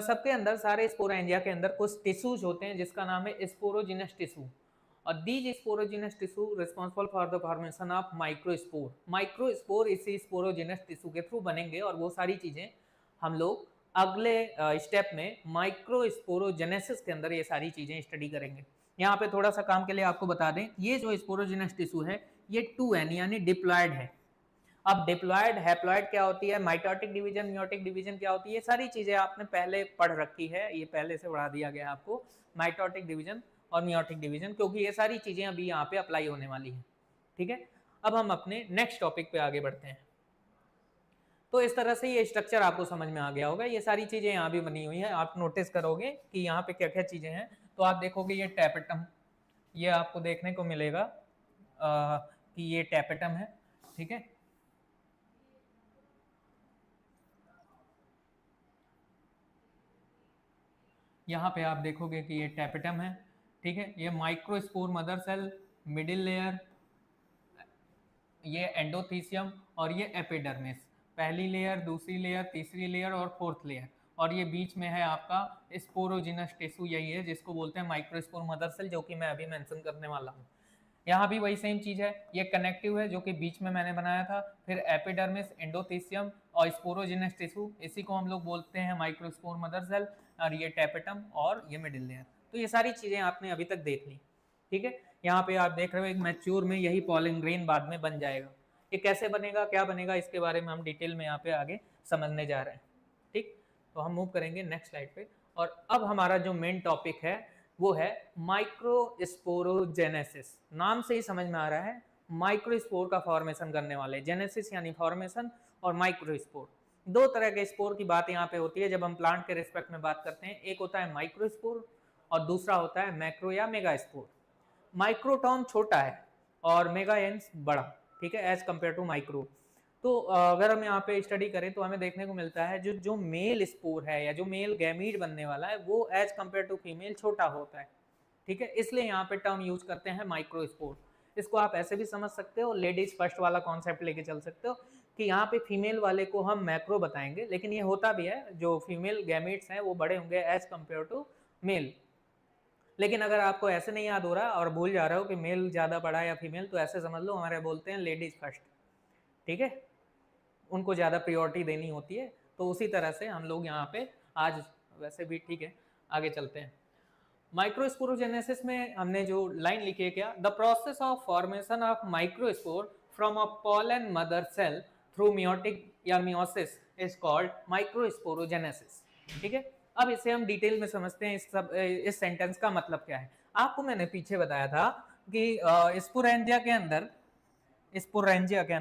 सबके अंदर, सारे स्पोरेंजिया के अंदर कुछ टिश्यूज होते हैं जिसका नाम है स्पोरोजिनस टिश्यू, और these sporogenous tissue responsible for the formation of microspore. Microspore इसी स्पोरोजिनस टिश्यू के थ्रू बनेंगे, और वो सारी चीजें हम लोग अगले स्टेप में माइक्रोस्पोरोजेनेसिस के अंदर ये सारी चीजें स्टडी करेंगे। यहाँ पे थोड़ा सा काम के लिए आपको बता दें, ये जो स्पोरोजिनस टिश्यू है ये 2n यानी डिप्लॉयड है। अब डिप्लॉयड हैप्लॉयड क्या होती है, माइटोटिक डिवीजन, मियोटिक डिवीजन क्या होती है, ये सारी चीजें आपने पहले पढ़ रखी है, ये पहले से बढ़ा दिया गया आपको, माइटोटिक डिवीजन और मियोटिक डिवीजन, क्योंकि ये सारी चीजें अभी यहाँ पे अप्लाई होने वाली हैं। ठीक है, अब हम अपने नेक्स्ट टॉपिक पे आगे बढ़ते हैं। तो इस तरह से ये स्ट्रक्चर आपको समझ में आ गया होगा। ये सारी चीजें यहाँ भी बनी हुई हैं, आप नोटिस करोगे कि यहाँ पे क्या क्या चीजें हैं। तो आप देखोगे ये टैपेटम, ये आपको देखने को मिलेगा कि ये टैपेटम है। ठीक है, यहाँ पे आप देखोगे कि ये टैपेटम है। ठीक है, ये microspore mother cell, middle layer, ये एंडोथीसियम, और ये एपिडर्मिस। पहली लेयर, दूसरी लेयर, तीसरी लेयर और फोर्थ लेयर, और ये बीच में है आपका स्पोरोजिनस टिश्यू, यही है जिसको बोलते हैं माइक्रोस्पोर मदर सेल, जो कि मैं अभी मेंशन करने वाला हूँ। यहाँ भी वही सेम चीज है, ये कनेक्टिव है जो कि बीच में मैंने बनाया था, फिर एपिडर्मिस, एंडोथीसियम और स्पोरोजिनस टिश्यू, इसी को हम लोग बोलते हैं माइक्रोस्पोर मदर सेल, और ये टैपेटम और ये मिडिल लेयर। तो ये सारी चीजें आपने अभी तक देख ली। ठीक है, यहाँ पे आप देख रहे हो एक मैच्योर में यही पॉलन ग्रेन बाद में बन जाएगा। ये कैसे बनेगा, क्या बनेगा, इसके बारे में हम डिटेल में यहाँ पे आगे समझने जा रहे हैं। ठीक, तो हम मूव करेंगे नेक्स्ट स्लाइड पे, और अब हमारा जो मेन टॉपिक है वो है माइक्रोस्पोरोजेनेसिस। नाम से ही समझ में आ रहा है, माइक्रोस्पोर का फॉर्मेशन करने वाले, जेनेसिस यानी फॉर्मेशन, और माइक्रोस्पोर। दो तरह के स्पोर की बात यहाँ पे होती है जब हम प्लांट के रिस्पेक्ट में बात करते हैं। एक होता है माइक्रोस्पोर और दूसरा होता है मैक्रो या मेगास्पोर। माइक्रोटॉम छोटा है और मेगाएंस बड़ा। ठीक है, एज कंपेयर टू माइक्रो। तो अगर हम यहाँ पे स्टडी करें तो हमें देखने को मिलता है जो जो मेल स्पोर है या जो मेल गैमीट बनने वाला है वो एज कंपेयर टू फीमेल छोटा होता है। ठीक है, इसलिए यहाँ पे टर्म यूज करते हैं माइक्रोस्पोर। इसको आप ऐसे भी समझ सकते हो, लेडीज फर्स्ट वाला कॉन्सेप्ट लेके चल सकते हो कि यहाँ पे फीमेल वाले को हम मैक्रो बताएंगे, लेकिन ये होता भी है, जो फीमेल गैमीट्स हैं वो बड़े होंगे एज कंपेयर टू मेल। लेकिन अगर आपको ऐसे नहीं याद हो रहा और भूल जा रहे हो कि मेल ज़्यादा बड़ा है या फीमेल, तो ऐसे समझ लो हमारे बोलते हैं लेडीज फर्स्ट। ठीक है, उनको ज़्यादा प्रियोरिटी देनी होती है। तो उसी तरह से हम लोग यहाँ पे आज वैसे भी, ठीक है, आगे चलते हैं। माइक्रोस्पोरोजेनेसिस में हमने जो लाइन लिखी है क्या, the process of formation of microspore from a pollen mother cell through meiotic या मियोसिस इज कॉल्ड माइक्रोस्पोरोजेनेसिस। ठीक है, अब इसे हम डिटेल में समझते हैं। इस सेंटेंस का मतलब क्या है। आपको मैंने पीछे बताया था कि स्पोरेंजिया के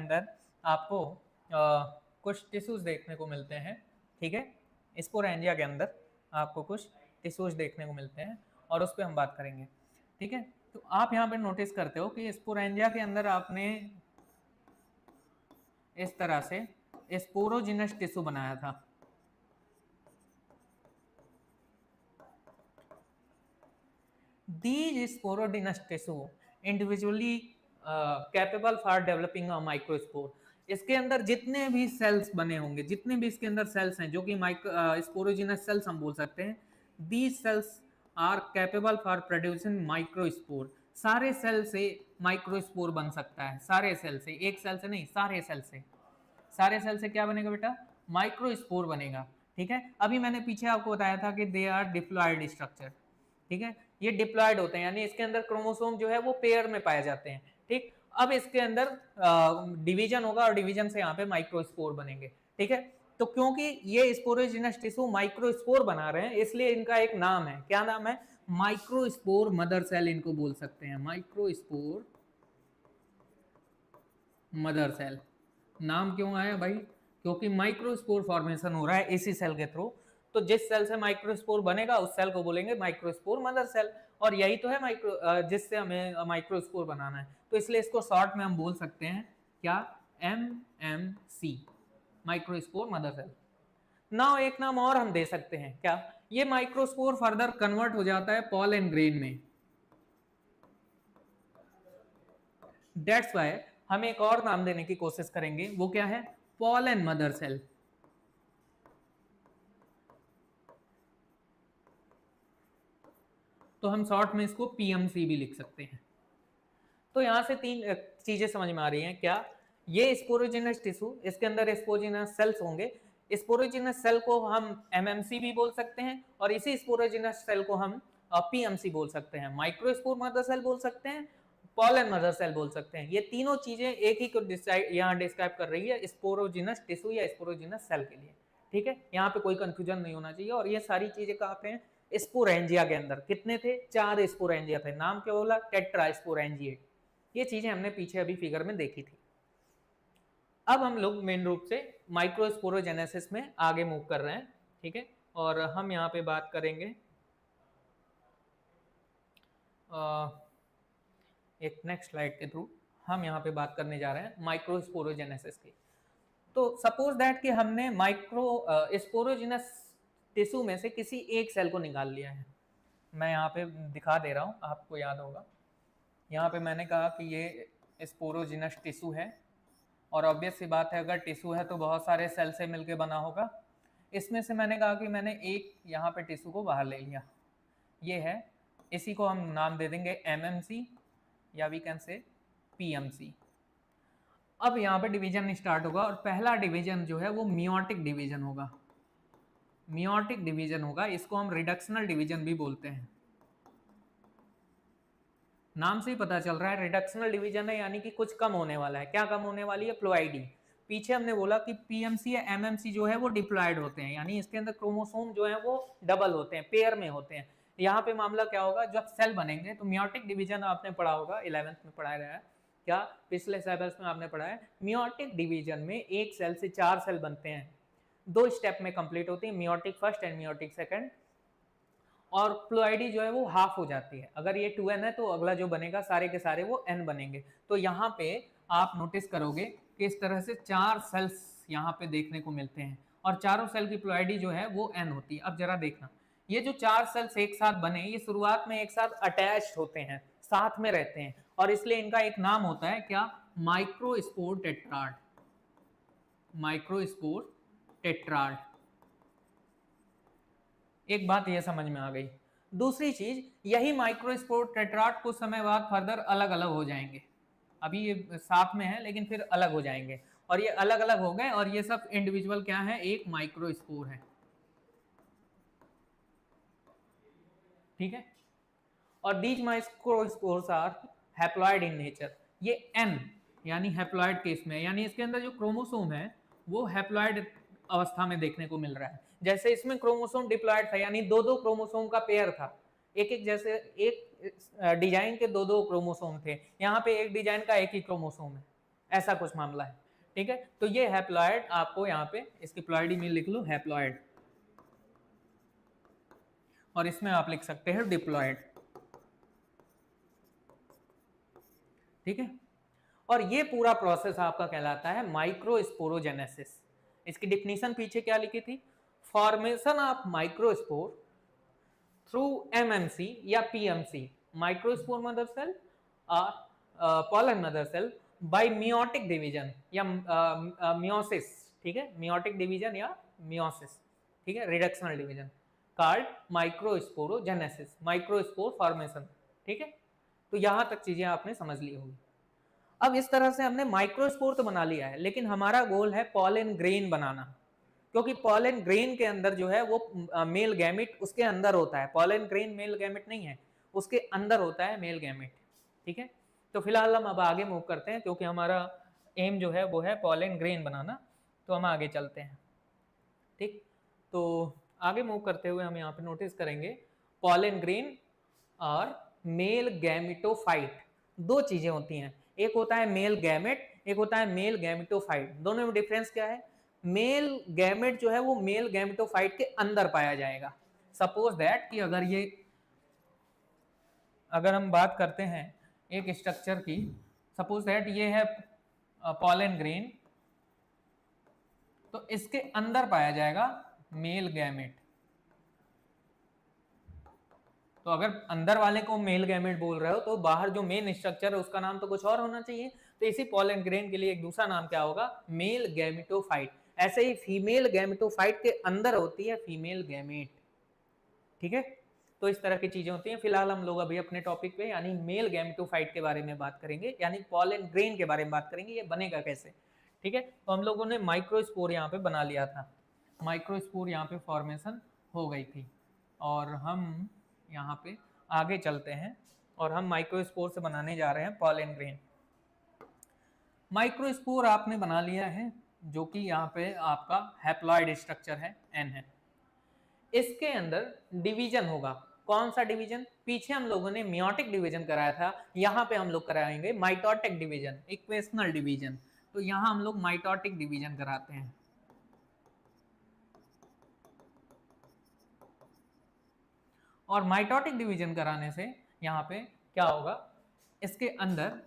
अंदर आपको कुछ टिश्यूज देखने को मिलते हैं। ठीक है, स्पोरेंजिया के अंदर आपको कुछ टिश्यूज देखने को मिलते हैं और उस पर हम बात करेंगे। ठीक है, तो आप यहाँ पे नोटिस करते हो कि स्पोरेंजिया के अंदर आपने इस तरह से स्पोरोजिनस टिश्यू बनाया था। These sporodinous tissue individually capable for developing a microspore. इसके अंदर जितने भी सेल्स बने होंगे, जितने भी इसके अंदर सेल्स हैं जो कि स्पोरोजिनस सेल्स हम बोल सकते हैं, these cells are capable for producing microspore. सारे सेल से माइक्रोस्पोर बन सकता है, सारे सेल से, एक सेल से नहीं, सारे सेल से। सारे सेल से क्या बनेगा बेटा? माइक्रोस्पोर बनेगा। ठीक है, अभी मैंने पीछे आपको बताया था कि दे आर डिप्लॉयड स्ट्रक्चर। ठीक है, ये डिप्लॉयड होते हैं, यानी इसके अंदर क्रोमोसोम जो है वो पेयर में पाए जाते हैं। ठीक, अब इसके अंदर डिवीजन होगा और डिवीजन से यहाँ पे माइक्रोस्पोर बनेंगे। ठीक है, तो क्योंकि ये स्पोरोजिनस टिश्यू माइक्रोस्पोर बना रहे हैं, इसलिए इनका एक नाम है। क्या नाम है? माइक्रोस्पोर मदर सेल इनको बोल सकते हैं। माइक्रोस्पोर मदर सेल नाम क्यों आया भाई? क्योंकि माइक्रोस्पोर फॉर्मेशन हो रहा है इसी सेल के थ्रू। तो जिस सेल से माइक्रोस्पोर बनेगा उस सेल को बोलेंगे माइक्रोस्पोर मदर सेल, और यही तो है जिससे हमें माइक्रोस्पोर बनाना है। तो इसलिए इसको शॉर्ट में हम बोल सकते हैं क्या? MMC, microspore mother cell. Now एक नाम और हम दे सकते हैं, क्या? ये माइक्रोस्पोर फर्दर कन्वर्ट हो जाता है पॉलन ग्रेन में। दैट्स वाई हम एक और नाम देने की कोशिश करेंगे, वो क्या है? Pollen mother cell. तो हम शॉर्ट में इसको PMC भी लिख सकते हैं। तो यहां से तीन चीजें समझ में आ रही हैं। क्या? ये स्पोरोजिनस टिश्यू, इसके अंदर स्पोरोजिनस सेल्स होंगे। स्पोरोजिनस सेल को हम MMC भी बोल सकते हैं, और इसी स्पोरोजिनस सेल को हम PMC बोल सकते हैं, माइक्रोस्पोर मदर सेल बोल सकते हैं, पॉलन मदर सेल बोल सकते हैं। ये तीनों चीजें एक ही को यहाँ डिस्क्राइब कर रही है स्पोरोजिनस टिश्यू या स्पोरोजिनस सेल के लिए। ठीक है, यहाँ पे कोई कंफ्यूजन नहीं होना चाहिए। और ये सारी चीजें कहाँ पे हैं? स्पोरेंजिया के अंदर। कितने थे? 4 स्पोरेंजिया थे। नाम क्या बोला? Tetra sporangiate. ये चीजें हमने पीछे अभी फिगर में देखी थी। अब हम लोग मेन रूप से माइक्रोस्पोरोजेनेसिस में आगे मूव कर रहे हैं। ठीक है, और हम यहाँ पे बात करेंगे एक नेक्स्ट स्लाइड के थ्रू हम यहाँ पे बात करने जा रहे हैं माइक्रोस्पोरोजेनेसिस की। तो सपोज दैट कि हमने स्पोरोजिनस टिश्यू में से किसी एक सेल को निकाल लिया है। मैं यहाँ पे दिखा दे रहा हूँ, आपको याद होगा। यहाँ पे मैंने कहा कि ये स्पोरोजिनस टिश्यू है, और ऑब्वियस सी बात है अगर टिश्यू है तो बहुत सारे सेल से मिलके बना होगा। इसमें से मैंने कहा कि मैंने एक यहाँ पे टिश्यू को बाहर ले लिया, ये है, इसी को हम नाम दे देंगे MMC या वी कैन से PMC। अब यहाँ पे डिवीजन स्टार्ट होगा, और पहला डिवीजन जो है वो मियोटिक डिवीजन होगा। मियोटिक डिवीजन होगा, इसको हम रिडक्शनल डिवीजन भी बोलते हैं। नाम से ही पता चल रहा है रिडक्शनल डिवीजन है, यानी कि कुछ कम होने वाला है। क्या कम होने वाली है? प्लॉइडी। पीछे हमने बोला कि PMC या MMC जो है वो डिप्लॉयड होते हैं, यानी इसके अंदर क्रोमोसोम जो है वो डबल होते हैं, पेयर में होते हैं। यहाँ पे मामला क्या होगा? जब सेल बनेंगे तो मियोटिक डिवीजन आपने पढ़ा होगा, 11th में पढ़ाया गया है। क्या पिछले सिलेबस में आपने पढ़ा है? मियोटिक डिवीजन में एक सेल से 4 सेल बनते हैं, 2 स्टेप में कंप्लीट होती है, meiotic first and meiotic second. और प्लॉइडी जो है वो हाफ हो जाती है। अगर ये 2n है तो अगला जो बनेगा सारे के सारे वो n बनेंगे। तो यहाँ पे आप नोटिस करोगे कि इस तरह से 4 सेल्स यहाँ पे देखने को मिलते हैं, और चारों सेल की प्लॉइडी जो है वो n होती है। अब जरा देखना, ये जो 4 सेल्स एक साथ बने, ये शुरुआत में एक साथ अटैच्ड होते हैं, साथ में रहते हैं, और इसलिए इनका एक नाम होता है क्या? Microspore tetrad. Microspore tetrad. एक बात यह समझ में आ गई। दूसरी चीज, यही माइक्रोस्पोर टेट्राड कुछ समय बाद फर्दर अलग अलग हो जाएंगे। अभी ये साथ में है लेकिन फिर अलग हो जाएंगे, और ये अलग अलग हो गए, और ये सब इंडिविजुअल क्या है? एक माइक्रोस्पोर है। ठीक है, और these microspores are haploid in nature. ये N यानी हैप्लॉइड केस में, यानी इसके अंदर जो क्रोमोसोम है वो हैप्लॉइड अवस्था में देखने को मिल रहा है। जैसे इसमें क्रोमोसोम डिप्लॉयड था, यानी 2-2 क्रोमोसोम का पेयर था, एक जैसे एक डिजाइन के 2-2 क्रोमोसोम थे, यहाँ पे एक डिजाइन का एक ही क्रोमोसोम है, ऐसा कुछ मामला है। ठीक है, तो ये हैप्लॉइड, आपको यहाँ पे इसकी प्लॉइडी में लिख लो हैप्लॉइड, और इसमें आप लिख सकते हैं डिप्लॉयड। ठीक है, और ये पूरा प्रोसेस आपका कहलाता है माइक्रोस्पोरोजेनेसिस। इसकी डिफिनीशन पीछे क्या लिखी थी? Formation of microspore through MMC या PMC, माइक्रोस्पोर मदर सेल और pollen mother cell by meiotic division या मियोसिस, ठीक है, मियोटिक डिवीजन या मियोसिस, ठीक है, reductional division called microsporogenesis, microspore formation, ठीक है। तो यहां तक चीजें आपने समझ ली होगी। अब इस तरह से हमने माइक्रोस्पोर तो बना लिया है, लेकिन हमारा गोल है पॉलन ग्रेन बनाना, क्योंकि पॉलन ग्रेन के अंदर जो है वो मेल गैमेट उसके अंदर होता है, पॉलन ग्रेन मेल गैमेट नहीं है, उसके अंदर होता है मेल गैमेट, ठीक है। तो फिलहाल हम अब आगे मूव करते हैं, क्योंकि हमारा एम जो है वो है पॉलन ग्रेन बनाना, तो हम आगे चलते हैं, ठीक। तो आगे मूव करते हुए हम यहाँ पे नोटिस करेंगे पॉलन ग्रेन और मेल गैमेटोफाइट, दो चीजें होती हैं, एक होता है मेल गैमेट, एक होता है मेल गैमेटोफाइट। दोनों में डिफरेंस क्या है? मेल गैमेट जो है वो मेल गैमेटोफाइट के अंदर पाया जाएगा। सपोज दैट कि अगर हम बात करते हैं एक स्ट्रक्चर की, सपोज दैट ये है पॉलन ग्रेन, तो इसके अंदर पाया जाएगा मेल गैमेट। तो अगर अंदर वाले को मेल गैमेट बोल रहे हो तो बाहर जो मेन स्ट्रक्चर है उसका नाम तो कुछ और होना चाहिए। तो इसी पॉलन ग्रेन के लिए एक दूसरा नाम क्या होगा? Male gametophyte. ऐसे ही फीमेल गैमेटोफाइट के अंदर होती है फीमेल गैमेट, ठीक है। तो इस तरह की चीजें होती हैं। फिलहाल हम लोग अभी अपने टॉपिक पे यानी मेल गैमेटोफाइट के बारे में बात करेंगे, यानी पॉलन ग्रेन के बारे में बात करेंगे, ये बनेगा कैसे, ठीक है। तो हम लोगों ने माइक्रोस्पोर यहाँ पे बना लिया था, माइक्रोस्पोर यहाँ पे फॉर्मेशन हो गई थी, और हम यहाँ पे आगे चलते हैं और हम माइक्रोस्पोर से बनाने जा रहे हैं पॉलन ग्रेन। माइक्रोस्पोर आपने बना लिया है, जो कि यहाँ पे आपका हैप्लॉइड स्ट्रक्चर है, एन है। इसके अंदर डिवीजन होगा, कौन सा डिवीजन? पीछे हम लोगों ने मियोटिक डिवीजन कराया था, यहाँ पे हम लोग कराएंगे माइटोटिक डिवीजन, इक्वेशनल डिवीजन। तो यहाँ हम लोग माइटोटिक डिवीजन कराते हैं। और माइटोटिक डिवीजन कराने से यहाँ पे क्या होगा, इसके अंदर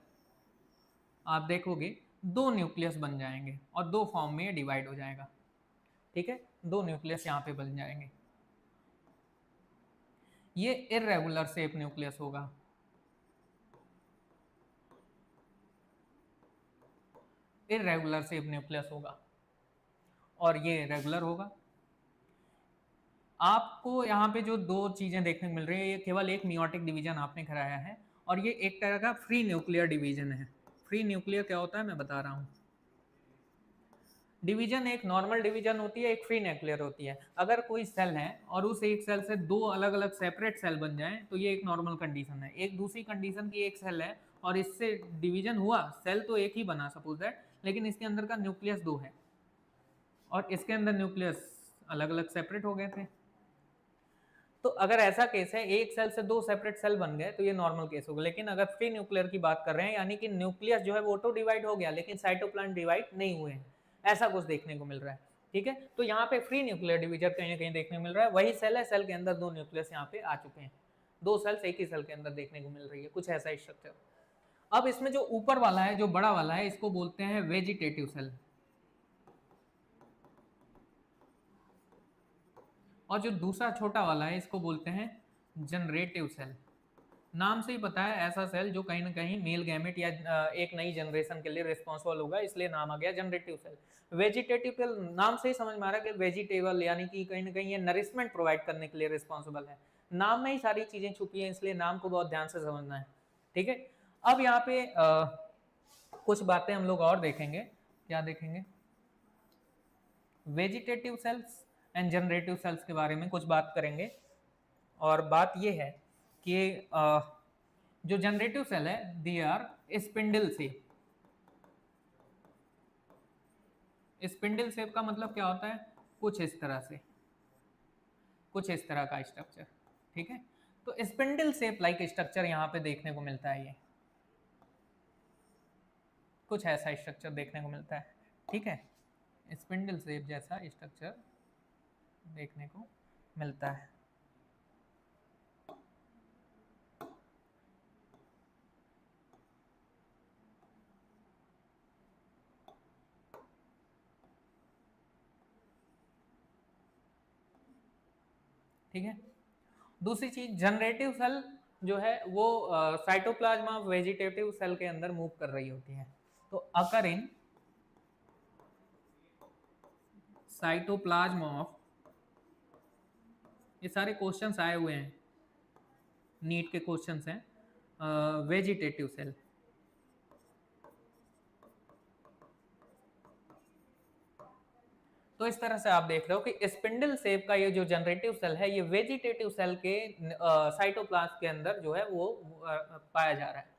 आप देखोगे दो न्यूक्लियस बन जाएंगे और दो फॉर्म में डिवाइड हो जाएगा, ठीक है। दो न्यूक्लियस यहाँ पे बन जाएंगे। ये इर्रेगुलर शेप न्यूक्लियस होगा, इर्रेगुलर शेप न्यूक्लियस होगा, और ये रेगुलर होगा। आपको यहाँ पे जो दो चीजें देखने को मिल रही है, ये केवल एक मियोटिक डिवीजन आपने कराया है, और ये एक तरह का फ्री न्यूक्लियर डिवीजन है। फ्री न्यूक्लियर क्या होता है मैं बता रहा हूँ। डिवीजन एक नॉर्मल डिवीजन होती है, एक फ्री न्यूक्लियर होती है। अगर कोई सेल है और उस एक सेल से दो अलग अलग सेपरेट सेल बन जाएं तो ये एक नॉर्मल कंडीशन है। एक दूसरी कंडीशन की एक सेल है और इससे डिवीजन हुआ, सेल तो एक ही बना सपोज दैट, लेकिन इसके अंदर का न्यूक्लियस दो है और इसके अंदर न्यूक्लियस अलग अलग सेपरेट हो गए थे। तो अगर ऐसा केस है, एक सेल से दो सेपरेट सेल बन गए, तो ये नॉर्मल केस होगा। लेकिन अगर फ्री न्यूक्लियर की बात कर रहे हैं, यानी कि न्यूक्लियस जो है वो ऑटो डिवाइड हो गया लेकिन साइटोप्लाज्म डिवाइड नहीं हुए हैं, ऐसा कुछ देखने को मिल रहा है, ठीक है। तो यहाँ पे फ्री न्यूक्लियर डिवीजन कहीं ना कहीं देखने को मिल रहा है। वही सेल है, सेल के अंदर दो न्यूक्लियस यहाँ पे आ चुके हैं, दो सेल्स एक ही सेल के अंदर देखने को मिल रही है, कुछ ऐसा स्ट्रक्चर। अब इसमें जो ऊपर वाला है, जो बड़ा वाला है, इसको बोलते हैं वेजिटेटिव सेल, और जो दूसरा छोटा वाला है इसको बोलते हैं जनरेटिव सेल। नाम से ही पता है, ऐसा सेल जो कहीं ना कहीं मेल गैमेट या एक नई जनरेशन के लिए रिस्पॉन्सिबल होगा, इसलिए नाम आ गया जनरेटिव सेल। वेजिटेटिव सेल नाम से ही समझ में आ रहा है कि वेजिटेबल, यानी कि कहीं ना कहीं ये नरिशमेंट प्रोवाइड करने के लिए रिस्पॉन्सिबल है। नाम में ही सारी चीजें छुपी हैं, इसलिए नाम को बहुत ध्यान से समझना है, ठीक है। अब यहाँ पे कुछ बातें हम लोग और देखेंगे। क्या देखेंगे? Vegetative cells and generative cells के बारे में कुछ बात करेंगे। और बात यह है कि जो जनरेटिव सेल है, they are spindle shape. Spindle shape का मतलब क्या होता है? कुछ इस तरह से, कुछ इस तरह का स्ट्रक्चर, ठीक है। तो स्पिंडल शेप लाइक स्ट्रक्चर यहाँ पे देखने को मिलता है, ये कुछ ऐसा स्ट्रक्चर देखने को मिलता है, ठीक है। स्पिंडल शेप जैसा स्ट्रक्चर देखने को मिलता है। ठीक है। दूसरी चीज, जनरेटिव सेल जो है वो साइटोप्लाज्म ऑफ वेजिटेटिव सेल के अंदर मूव कर रही होती है। तो अकर इन साइटोप्लाज्म ऑफ, ये सारे क्वेश्चंस आए हुए हैं, नीट के क्वेश्चंस हैं, वेजिटेटिव सेल। तो इस तरह से आप देख रहे हो कि स्पिंडल शेप का ये जो जनरेटिव सेल है ये वेजिटेटिव सेल के साइटोप्लाज्म के अंदर जो है वो पाया जा रहा है,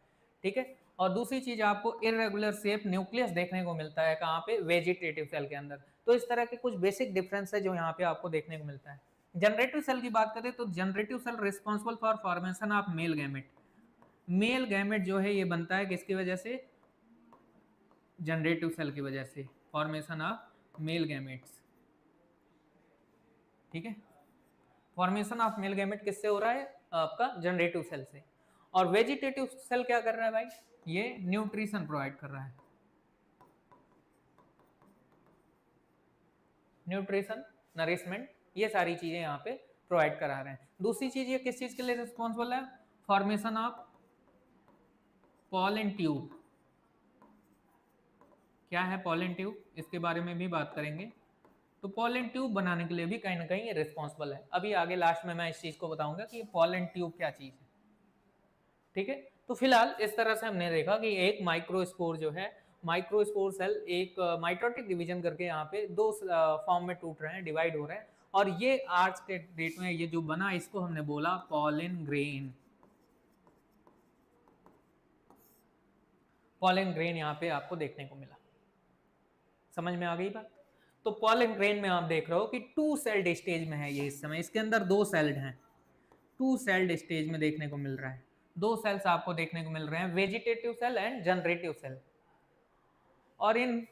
ठीक है। और दूसरी चीज आपको इरेगुलर शेप न्यूक्लियस देखने को मिलता है कहाँ पे, वेजिटेटिव सेल के अंदर। तो इस तरह के कुछ बेसिक डिफरेंस है जो यहाँ पे आपको देखने को मिलता है। जनरेटिव सेल की बात करें तो generative cell responsible for formation of male gamete. Male gamete जो है ये बनता है किसकी वजह से, जनरेटिव सेल की वजह से, फॉर्मेशन ऑफ मेल गैमेट्स, ठीक है। फॉर्मेशन ऑफ मेल गैमेट किससे हो रहा है, आपका जनरेटिव सेल से। और वेजिटेटिव सेल क्या कर रहा है भाई, ये न्यूट्रिशन प्रोवाइड कर रहा है, न्यूट्रिशन, नरिशमेंट, ये सारी चीजें यहाँ पे प्रोवाइड करा रहे हैं। दूसरी चीज ये किस चीज के लिए रिस्पॉन्सिबल है, फॉर्मेशन ऑफ पॉलन ट्यूब। क्या है पॉलन ट्यूब, इसके बारे में भी बात करेंगे। तो पॉलन ट्यूब बनाने के लिए भी कहीं ना कहीं ये रिस्पॉन्सिबल है। अभी आगे लास्ट में मैं इस चीज को बताऊंगा कि पॉलन ट्यूब क्या चीज है, ठीक है। तो फिलहाल इस तरह से हमने देखा कि एक माइक्रोस्पोर जो है, माइक्रोस्पोर सेल एक माइटोटिक डिवीजन करके यहाँ पे दो फॉर्म में टूट रहे हैं, डिवाइड हो रहे हैं। और ये आज के डेट में ये जो बना इसको हमने बोला पॉलन ग्रेन। पॉलन ग्रेन यहाँ पे आपको देखने को मिला, समझ में आ गई बात। तो पॉलन ग्रेन में आप देख रहे हो कि टू सेल्ड स्टेज में है ये इस समय, इसके अंदर दो सेल्ड हैं, टू सेल्ड स्टेज में देखने को मिल रहा है। दो सेल्स आपको देखने को मिल रहे हैं, vegetative cell and generative cell. और in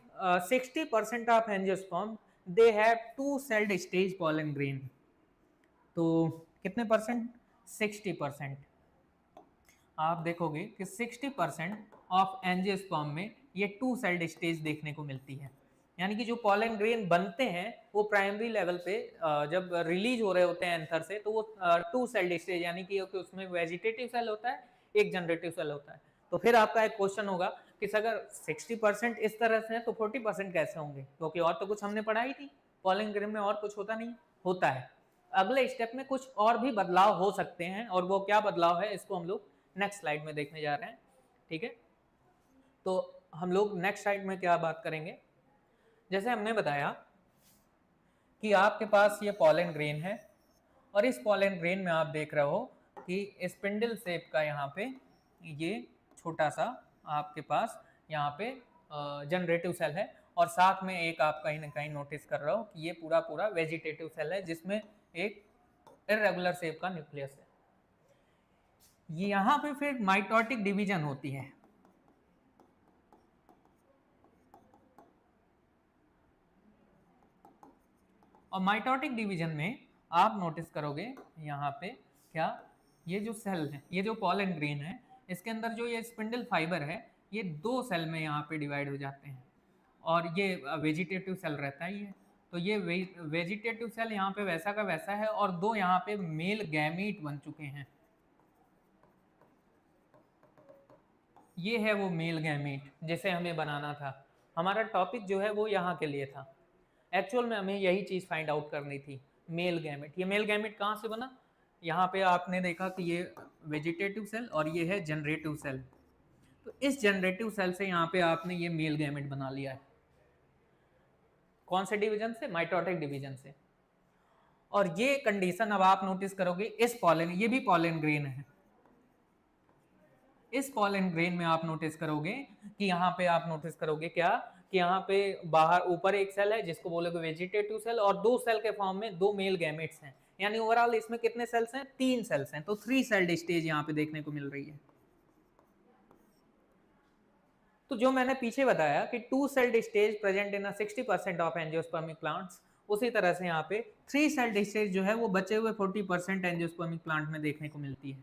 60% of angiosperm they have two celled stage pollen grain. तो कितने परसेंट, 60%। आप देखोगे कि 60% ऑफ एंजियोस्पर्म में ये टू सेल्ड स्टेज देखने को मिलती है। यानी कि जो पॉलन ग्रेन बनते हैं वो प्राइमरी लेवल पे जब रिलीज हो रहे होते हैं एंथर से, तो वो टू सेल्ड स्टेज, यानी कि उसमें वेजिटेटिव सेल होता है, एक जनरेटिव सेल होता है। तो फिर आपका एक क्वेश्चन होगा कि अगर 60% इस तरह से है तो 40% कैसे होंगे, क्योंकि और तो कुछ हमने पढ़ाई थी, पॉलन ग्रेन में और कुछ होता नहीं, होता है। अगले स्टेप में कुछ और भी बदलाव हो सकते हैं, और वो क्या बदलाव है इसको हम लोग नेक्स्ट स्लाइड में देखने जा रहे हैं, ठीक है। तो हम लोग नेक्स्ट स्लाइड में क्या बात करेंगे, जैसे हमने बताया कि आपके पास ये पॉलन ग्रेन है, और इस पॉलन ग्रेन में आप देख रहे हो कि स्पिंडल शेप का यहाँ पे ये छोटा सा आपके पास यहाँ पे जनरेटिव सेल है, और साथ में एक आप कहीं ना कहीं नोटिस कर रहे हो कि ये पूरा पूरा वेजिटेटिव सेल है जिसमें एक इरेगुलर शेप का न्यूक्लियस है। ये यहाँ पे फिर माइटोटिक डिवीजन होती है, और माइटोटिक डिवीजन में आप नोटिस करोगे यहाँ पे क्या, ये जो सेल है, ये जो पॉलन ग्रेन है, इसके अंदर जो ये स्पिंडल फाइबर है ये दो सेल में यहाँ पे डिवाइड हो जाते हैं, और ये वेजिटेटिव सेल रहता है ये। तो ये वेजिटेटिव सेल यहाँ पे वैसा का वैसा है, और दो यहाँ पे मेल गैमीट बन चुके हैं, ये है वो मेल गैमीट जिसे हमें बनाना था। हमारा टॉपिक जो है वो यहाँ के लिए था, एक्चुअल में हमें यही चीज फाइंड आउट करनी थी, मेल गैमेट। ये मेल गैमेट कहाँ से बना, यहाँ पे आपने देखा कि ये वेजिटेटिव सेल और ये है जनरेटिव सेल। तो इस जनरेटिव सेल से यहाँ पे आपने ये मेल गैमेट बना लिया है, कौन से डिवीजन से, माइटोटिक डिवीजन से। और ये कंडीशन अब आप नोटिस करोगे इस पॉलन, ये भी पॉलन ग्रेन है, इस पॉलन ग्रेन में आप नोटिस करोगे कि यहाँ पे आप नोटिस करोगे क्या, कि यहाँ पे बाहर ऊपर एक सेल है जिसको बोलोगे वेजिटेटिव सेल, और दो सेल के फॉर्म में दो मेल गैमेट्स हैं। यानी ओवरऑल इसमें कितने सेल्स हैं, 3 सेल्स हैं। तो 3 सेल्ड स्टेज यहाँ पे देखने को मिल रही है। तो जो मैंने पीछे बताया कि 2 sailed stage present in 60% of angiospermic plants, उसी तरह से यहाँ पे 3 सेल्ड स्टेज जो है वो बचे हुए 40% एंजियोस्पर्मिक प्लांट में देखने को मिलती है।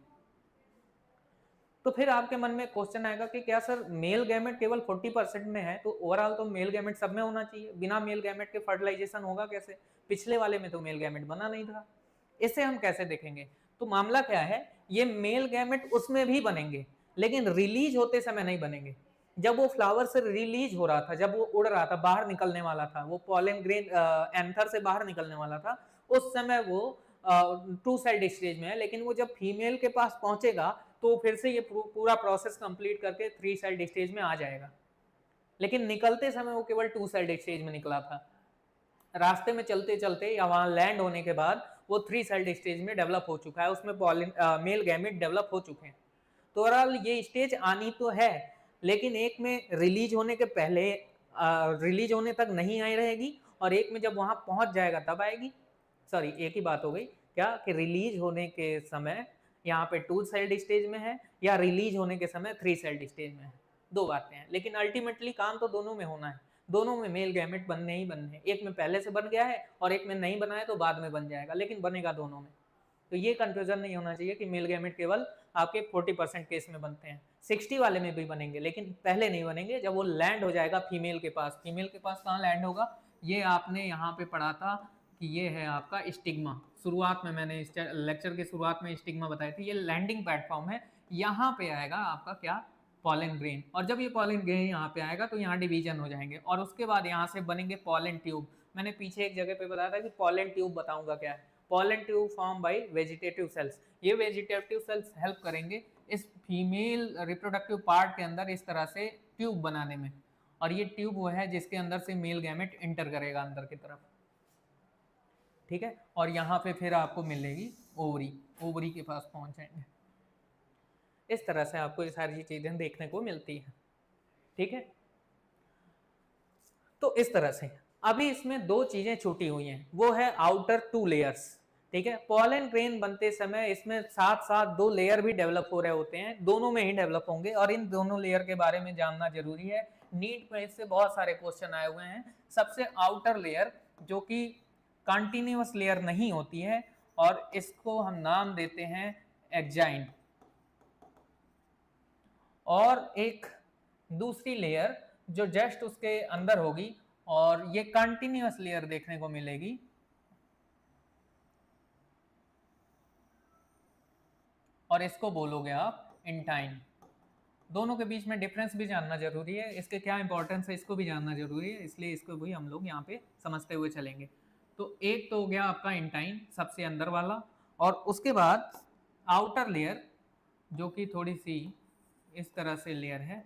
तो फिर आपके मन में क्वेश्चन आएगा कि क्या सर मेल गैमेट केवल 40% में है, तो ओवरऑल तो मेल गैमेट सब में होना चाहिए, बिना मेल गैमेट के फर्टिलाइजेशन होगा कैसे, पिछले वाले में तो मेल गैमेट बना नहीं था। इसे हम कैसे देखेंगे, तो मामला क्या है ये मेल गैमेट उसमें भी बनेंगे, लेकिन रिलीज होते समय नहीं बनेंगे। जब वो फ्लावर से रिलीज हो रहा था, जब वो उड़ रहा था, बाहर निकलने वाला था, वो पॉलन ग्रेन एंथर से बाहर निकलने वाला था, उस समय वो 2 सेल्ड स्टेज में है। लेकिन वो जब फीमेल के पास पहुंचेगा तो फिर से ये पूरा प्रोसेस कंप्लीट करके 3 सेल्ड स्टेज में आ जाएगा। लेकिन निकलते समय वो केवल 2 सेल्ड स्टेज में निकला था। रास्ते में चलते चलते या वहां लैंड होने के बाद वो 3 सेल्ड स्टेज में डेवलप हो चुका है, उसमें मेल गैमेट डेवलप हो चुके हैं। तो ओवरऑल ये स्टेज आनी तो है, लेकिन एक में रिलीज होने के पहले, रिलीज होने तक नहीं आई रहेगी, और एक में जब वहां पहुंच जाएगा तब आएगी। सॉरी, एक ही बात हो गई क्या कि रिलीज होने के समय यहाँ पे 2 सेल्ड स्टेज में है या रिलीज होने के समय 3 सेल्ड स्टेज में है, दो बातें हैं। लेकिन अल्टीमेटली काम तो दोनों में होना है, दोनों में मेल गैमेट बनने ही बनने हैं। एक में पहले से बन गया है और एक में नहीं बना है तो बाद में बन जाएगा, लेकिन बनेगा दोनों में। तो ये कंफ्यूजन नहीं होना चाहिए कि मेल गैमेट केवल आपके 40% केस में बनते हैं, 60 वाले में भी बनेंगे, लेकिन पहले नहीं बनेंगे जब वो लैंड हो जाएगा फीमेल के पास। फीमेल के पास कहाँ लैंड होगा, ये आपने यहाँ पे पढ़ा था कि ये है आपका स्टिग्मा। शुरुआत में मैंने इस लेक्चर के शुरुआत में स्टिग्मा बताए थे, ये लैंडिंग प्लेटफॉर्म है, यहाँ पे आएगा आपका क्या, पॉलन ग्रेन। और जब ये पॉलन ग्रेन यहाँ पे आएगा तो यहाँ डिवीजन हो जाएंगे, और उसके बाद यहाँ से बनेंगे पॉलन ट्यूब। मैंने पीछे एक जगह पे बताया था कि पॉलन ट्यूब बताऊंगा क्या है। Pollen tube form by vegetative cells. ये वेजिटेटिव सेल्स हेल्प करेंगे इस फीमेल रिप्रोडक्टिव पार्ट के अंदर इस तरह से ट्यूब बनाने में, और ये ट्यूब वो है जिसके अंदर से मेल गैमेट एंटर करेगा अंदर की तरफ, ठीक है। और यहाँ पे फिर आपको मिलेगी ओवरी, ओवरी के पास पहुंच जाएंगे। इस तरह से आपको ये सारी चीजें देखने को मिलती है, ठीक है। तो इस तरह से अभी इसमें दो चीजें छूटी हुई हैं, वो है आउटर 2 लेयर्स, ठीक है। पॉलन ग्रेन बनते समय इसमें साथ साथ 2 लेयर भी डेवलप हो रहे होते हैं, दोनों में ही डेवलप होंगे, और इन दोनों लेयर के बारे में जानना जरूरी है। नीट में इससे बहुत सारे क्वेश्चन आए हुए हैं। सबसे आउटर लेयर जो कि कंटिन्यूअस लेयर नहीं होती है, और इसको हम नाम देते हैं एक्जाइन, और एक दूसरी लेयर जो जस्ट उसके अंदर होगी, और ये कंटिन्यूअस लेयर देखने को मिलेगी, और इसको बोलोगे आप इंटाइन। दोनों के बीच में डिफरेंस भी जानना जरूरी है, इसके क्या इंपॉर्टेंस है इसको भी जानना जरूरी है, इसलिए इसको भी हम लोग यहाँ पे समझते हुए चलेंगे। तो एक तो हो गया आपका इंटाइन, सबसे अंदर वाला, और उसके बाद आउटर लेयर जो कि थोड़ी सी इस तरह से लेयर है,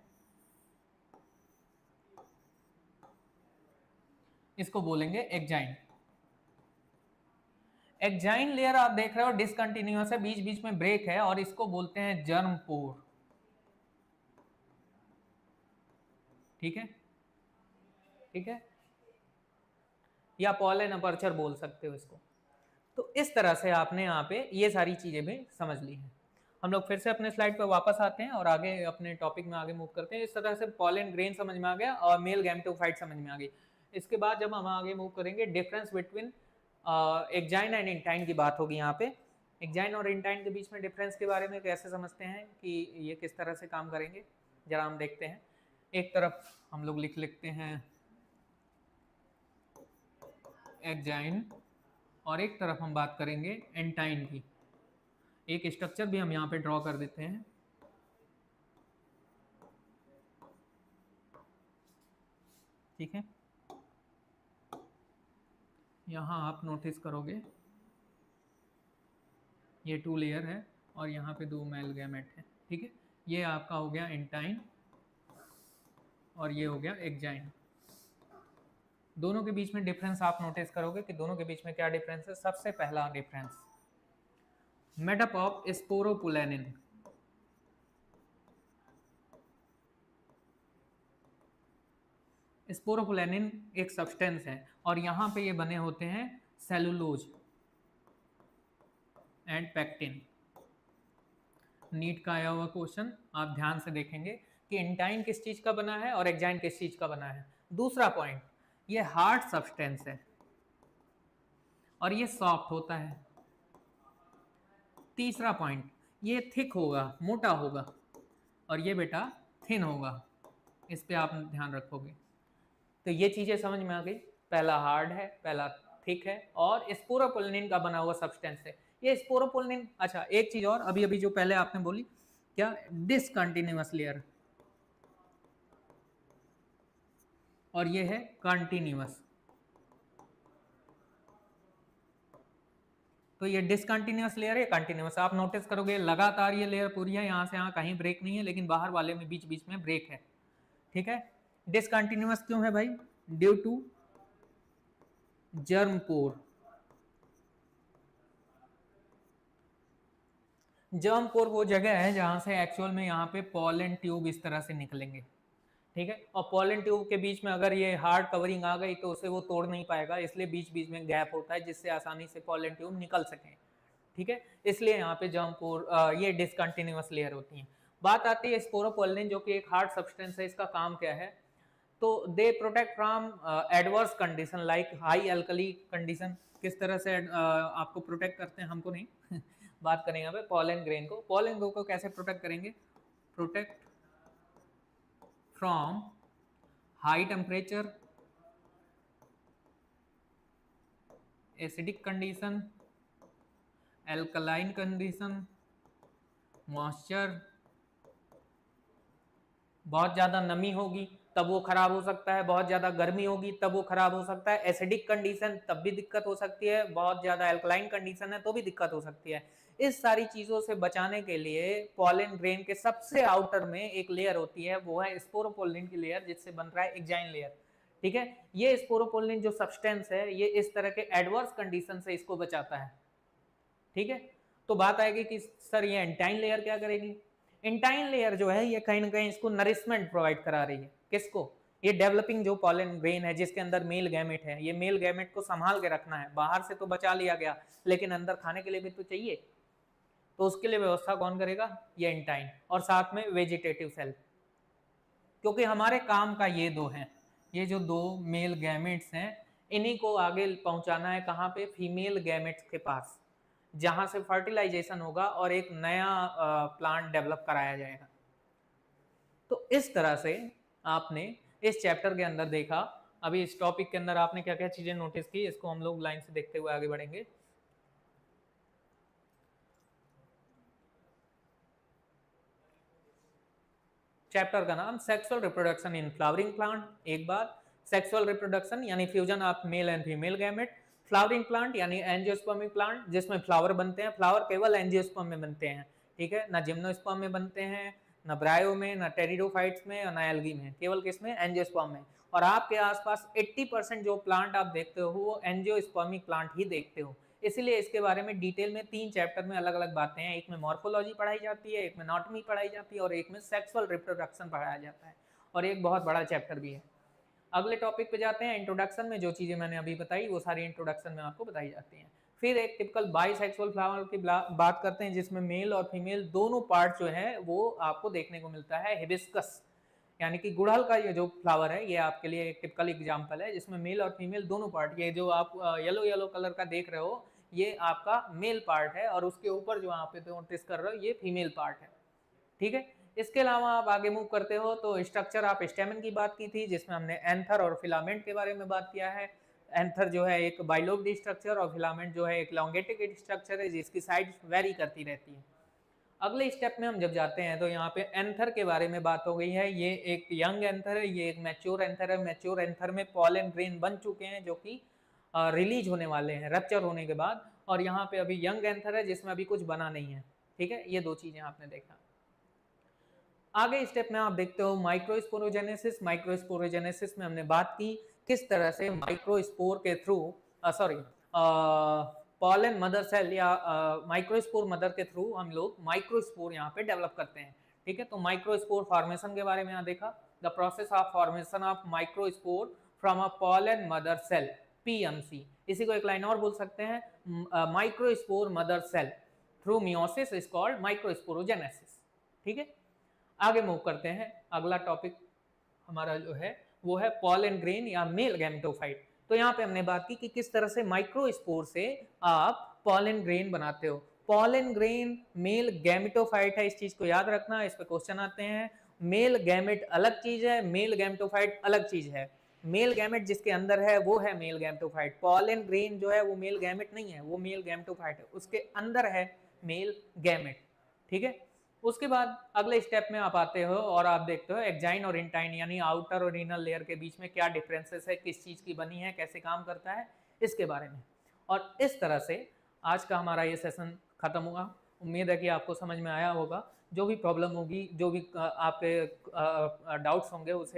इसको बोलेंगे एक्जाइन। एक्जाइन लेयर आप देख रहे हो डिसकंटिन्यूअस है, बीच बीच में ब्रेक है, और इसको बोलते हैं जर्म पोर, ठीक है, ठीक है, या पॉलन अपर्चर बोल सकते हो इसको। तो इस तरह से आपने यहाँ पे ये सारी चीजें भी समझ ली हैं। हम लोग फिर से अपने स्लाइड पर वापस आते हैं और आगे अपने टॉपिक में आगे मूव करते हैं। इस तरह से पॉलन ग्रेन समझ में आ गया और मेल गैमेटोफाइट समझ में आ गई। इसके बाद जब हम आगे मूव करेंगे, difference between exine and intine की बात होगी। यहाँ पे एक्जाइन और इंटाइन के बीच में डिफरेंस के बारे में कैसे समझते हैं कि ये किस तरह से काम करेंगे, जरा हम देखते हैं। एक तरफ हम लोग लिख लेते हैं एक्जाइन, और एक तरफ हम बात करेंगे एंटाइन की। एक स्ट्रक्चर भी हम यहाँ पे ड्रॉ कर देते हैं, ठीक है। यहाँ आप नोटिस करोगे ये 2 लेयर है और यहाँ पे 2 मेल गैमेट है, ठीक है। ये आपका हो गया इंटाइन और ये हो गया एक्जाइन। दोनों के बीच में डिफरेंस आप नोटिस करोगे कि दोनों के बीच में क्या डिफरेंस है। सबसे पहला डिफरेंस, मेटअप ऑफ स्पोरोपुलेनिन। स्पोरोपुलेनिन एक सब्सटेंस है और यहाँ पे ये बने होते हैं सेलुलोज एंड पैक्टिन। नीट का आया हुआ क्वेश्चन आप ध्यान से देखेंगे कि इंटाइन किस चीज का बना है और एक्जाइन किस चीज का बना है। दूसरा पॉइंट, ये हार्ड सब्सटेंस है और ये सॉफ्ट होता है। तीसरा पॉइंट, ये थिक होगा, मोटा होगा, और ये बेटा थिन होगा। इस पे आप ध्यान रखोगे। तो ये चीजें समझ में आ गई। पहला हार्ड है, पहला थिक है, और स्पोरोपुलेनिन का बना हुआ सब्सटेंस है। ये स्पोरोपोलिन। अच्छा एक चीज और, अभी अभी जो पहले आपने बोली क्या, डिसकंटिन्यूअस लेयर, और ये है कंटिन्यूअस। तो ये डिसकंटिन्यूअस लेयर है, कंटिन्यूअस। आप नोटिस करोगे लगातार ये लेयर पूरी है, यहाँ से यहाँ कहीं ब्रेक नहीं है, लेकिन बाहर वाले में बीच बीच में ब्रेक है। ठीक है, डिसकंटिन्यूअस क्यों है भाई? Due to germ pore. Germ pore वो जगह है जहां से एक्चुअल में यहाँ पे पॉलन ट्यूब इस तरह से निकलेंगे। ठीक है, और पॉलन ट्यूब के बीच में अगर ये हार्ड कवरिंग आ गई तो उसे वो तोड़ नहीं पाएगा, इसलिए बीच बीच में गैप होता है जिससे आसानी से पॉलन ट्यूब निकल सके। ठीक है, इसलिए यहाँ पे जर्म पोर ये डिसकंटिन्यूअस लेयर होती है। बात आती है स्पोरोपोलिन, जो कि एक हार्ड सब्सटेंस है, इसका काम क्या है? तो they protect from adverse condition like high alkali condition. किस तरह से आपको प्रोटेक्ट करते हैं, हमको नहीं बात करेंगे यहाँ पे पॉलन ग्रेन को। पॉलन ग्रेन को कैसे प्रोटेक्ट करेंगे? Protect from high temperature, acidic condition, alkaline condition, moisture. बहुत ज़्यादा नमी होगी तब वो खराब हो सकता है, बहुत ज़्यादा गर्मी होगी तब वो खराब हो सकता है, एसिडिक कंडीशन तब भी दिक्कत हो सकती है, बहुत ज़्यादा एल्कलाइन कंडीशन है तो भी दिक्कत हो सकती है। इस सारी चीज़ों से बचाने के लिए पॉलन ग्रेन के सबसे आउटर में एक लेयर होती है, वो है स्पोरोपोलिन की लेयर, जिससे बन रहा है एग्जाइन लेयर। ठीक है, ये स्पोरोपोलिन जो सब्सटेंस है ये इस तरह के एडवर्स कंडीशन से इसको बचाता है। ठीक है, तो बात आएगी कि सर ये एंटाइन लेयर क्या करेगी? इंटाइन लेयर जो है ये कहीं ना कहीं इसको नरिशमेंट प्रोवाइड करा रही है। किसको? ये डेवलपिंग जो पॉलन ग्रेन है जिसके अंदर मेल गैमेट है, ये मेल गैमेट को संभाल के रखना है। बाहर से तो बचा लिया गया, लेकिन अंदर खाने के लिए भी तो चाहिए, तो उसके लिए व्यवस्था कौन करेगा? ये इंटाइन, और साथ में वेजिटेटिव सेल। क्योंकि हमारे काम का ये दो हैं, ये जो दो मेल गैमेट्स हैं, इन्हीं को आगे पहुंचाना है कहाँ पे? फीमेल गैमेट्स के पास, जहां से फर्टिलाइजेशन होगा और एक नया प्लांट डेवलप कराया जाएगा। तो इस तरह से आपने इस चैप्टर के अंदर देखा। अभी इस टॉपिक के अंदर आपने क्या क्या चीजें नोटिस की, इसको हम लोग लाइन से देखते हुए आगे बढ़ेंगे। चैप्टर का नाम sexual reproduction in flowering plant. एक बार सेक्सुअल रिप्रोडक्शन यानी fusion of male and female gamete, flowering plant यानी एंजियोस्पर्मिक प्लांट जिसमें फ्लावर बनते हैं। फ्लावर केवल एंजियोस्पर्म में बनते हैं, ठीक है, ना जिम्नोस्पर्म में बनते हैं, ना ब्रायो में, ना टेरिडोफाइट्स में, ना एल्गी में, केवल किसमें? एंजियोस्पर्म में। और आपके आसपास 80% जो प्लांट आप देखते हो वो एंजियोस्पर्मिक प्लांट ही देखते हो। इसीलिए इसके बारे में डिटेल में 3 चैप्टर में अलग अलग बातें हैं। एक में मॉर्फोलॉजी पढ़ाई जाती है, एक में एनाटॉमी पढ़ाई जाती है, और एक में सेक्सुअल रिप्रोडक्शन पढ़ाया जाता है, और एक बहुत बड़ा चैप्टर भी है। अगले टॉपिक पे जाते हैं। इंट्रोडक्शन में जो चीज़ें मैंने अभी बताई वो सारी इंट्रोडक्शन में आपको बताई जाती हैं। फिर एक टिपिकल बाइसेक्सुअल फ्लावर की बात करते हैं, जिसमें मेल और फीमेल दोनों पार्ट जो है वो आपको देखने को मिलता है। हिबिस्कस यानी कि गुड़हल का ये जो फ्लावर है, ये आपके लिए एक टिपिकल एग्जांपल है जिसमें मेल और फीमेल दोनों पार्ट, ये जो आप येलो येलो कलर का देख रहे हो ये आपका मेल पार्ट है, और उसके ऊपर जो आप नोटिस कर रहे हो ये फीमेल पार्ट है। ठीक है, इसके अलावा आप आगे मूव करते हो तो स्ट्रक्चर आप स्टेमन की बात की थी, जिसमें हमने एंथर और फिलामेंट के बारे में बात किया है। एंथर जो है एक बाइलोब्ड स्ट्रक्चर, और फिलामेंट जो है एक लॉन्गेटेड स्ट्रक्चर है जिसकी साइड्स वेरी करती रहती है। अगले स्टेप में हम जब जाते हैं तो यहाँ पे एंथर के बारे में बात हो गई है। ये एक यंग एंथर है, ये एक मैच्योर एंथर है। मैच्योर एंथर में पॉलन ग्रेन बन चुके हैं जो कि रिलीज होने वाले हैं रप्चर होने के बाद, और यहाँ पे अभी यंग एंथर है जिसमें अभी कुछ बना नहीं है। ठीक है, ये दो चीजें आपने देखा। आगे स्टेप में आप देखते हो माइक्रोस्पोरोजेनेसिस। माइक्रोस्पोरोजेनेसिस में हमने बात की किस तरह से माइक्रोस्पोर के थ्रू पॉलन मदर सेल या माइक्रोस्पोर मदर के थ्रू हम लोग माइक्रोस्पोर यहाँ पे डेवलप करते हैं। ठीक है, तो माइक्रोस्पोर फॉर्मेशन के बारे में यहाँ देखा, the process of formation of microspore from a pollen mother cell, PMC. इसी को एक लाइन और बोल सकते हैं, microspore mother cell through meiosis is called microsporogenesis. ठीक है, आगे मूव करते हैं। अगला टॉपिक हमारा जो है वो है पॉलन ग्रेन या मेल गैमेटोफाइट। तो यहाँ पे हमने बात की कि किस तरह से माइक्रोस्पोर से आप पॉलन ग्रेन बनाते हो। पॉलन ग्रेन मेल गैमेटोफाइट है, इस चीज को याद रखना, इस पे क्वेश्चन आते हैं। मेल गैमेट अलग चीज है, मेल गैमेटोफाइट अलग चीज है। मेल गैमेट जिसके अंदर है वो है मेल गैमेटोफाइट। पॉलन ग्रेन जो है वो मेल गैमेट नहीं है, वो मेल गैमेटोफाइट है, उसके अंदर है मेल गैमेट। ठीक है। उसके बाद अगले स्टेप में आप आते हो और आप देखते हो एक्जाइन और इंटाइन यानी आउटर और इनर लेयर के बीच में क्या डिफरेंसेस है, किस चीज की बनी है, कैसे काम करता है, इसके बारे में। और इस तरह से आज का हमारा ये सेशन खत्म हुआ। उम्मीद है कि आपको समझ में आया होगा। जो भी प्रॉब्लम होगी, जो भी आपके डाउट्स होंगे उसे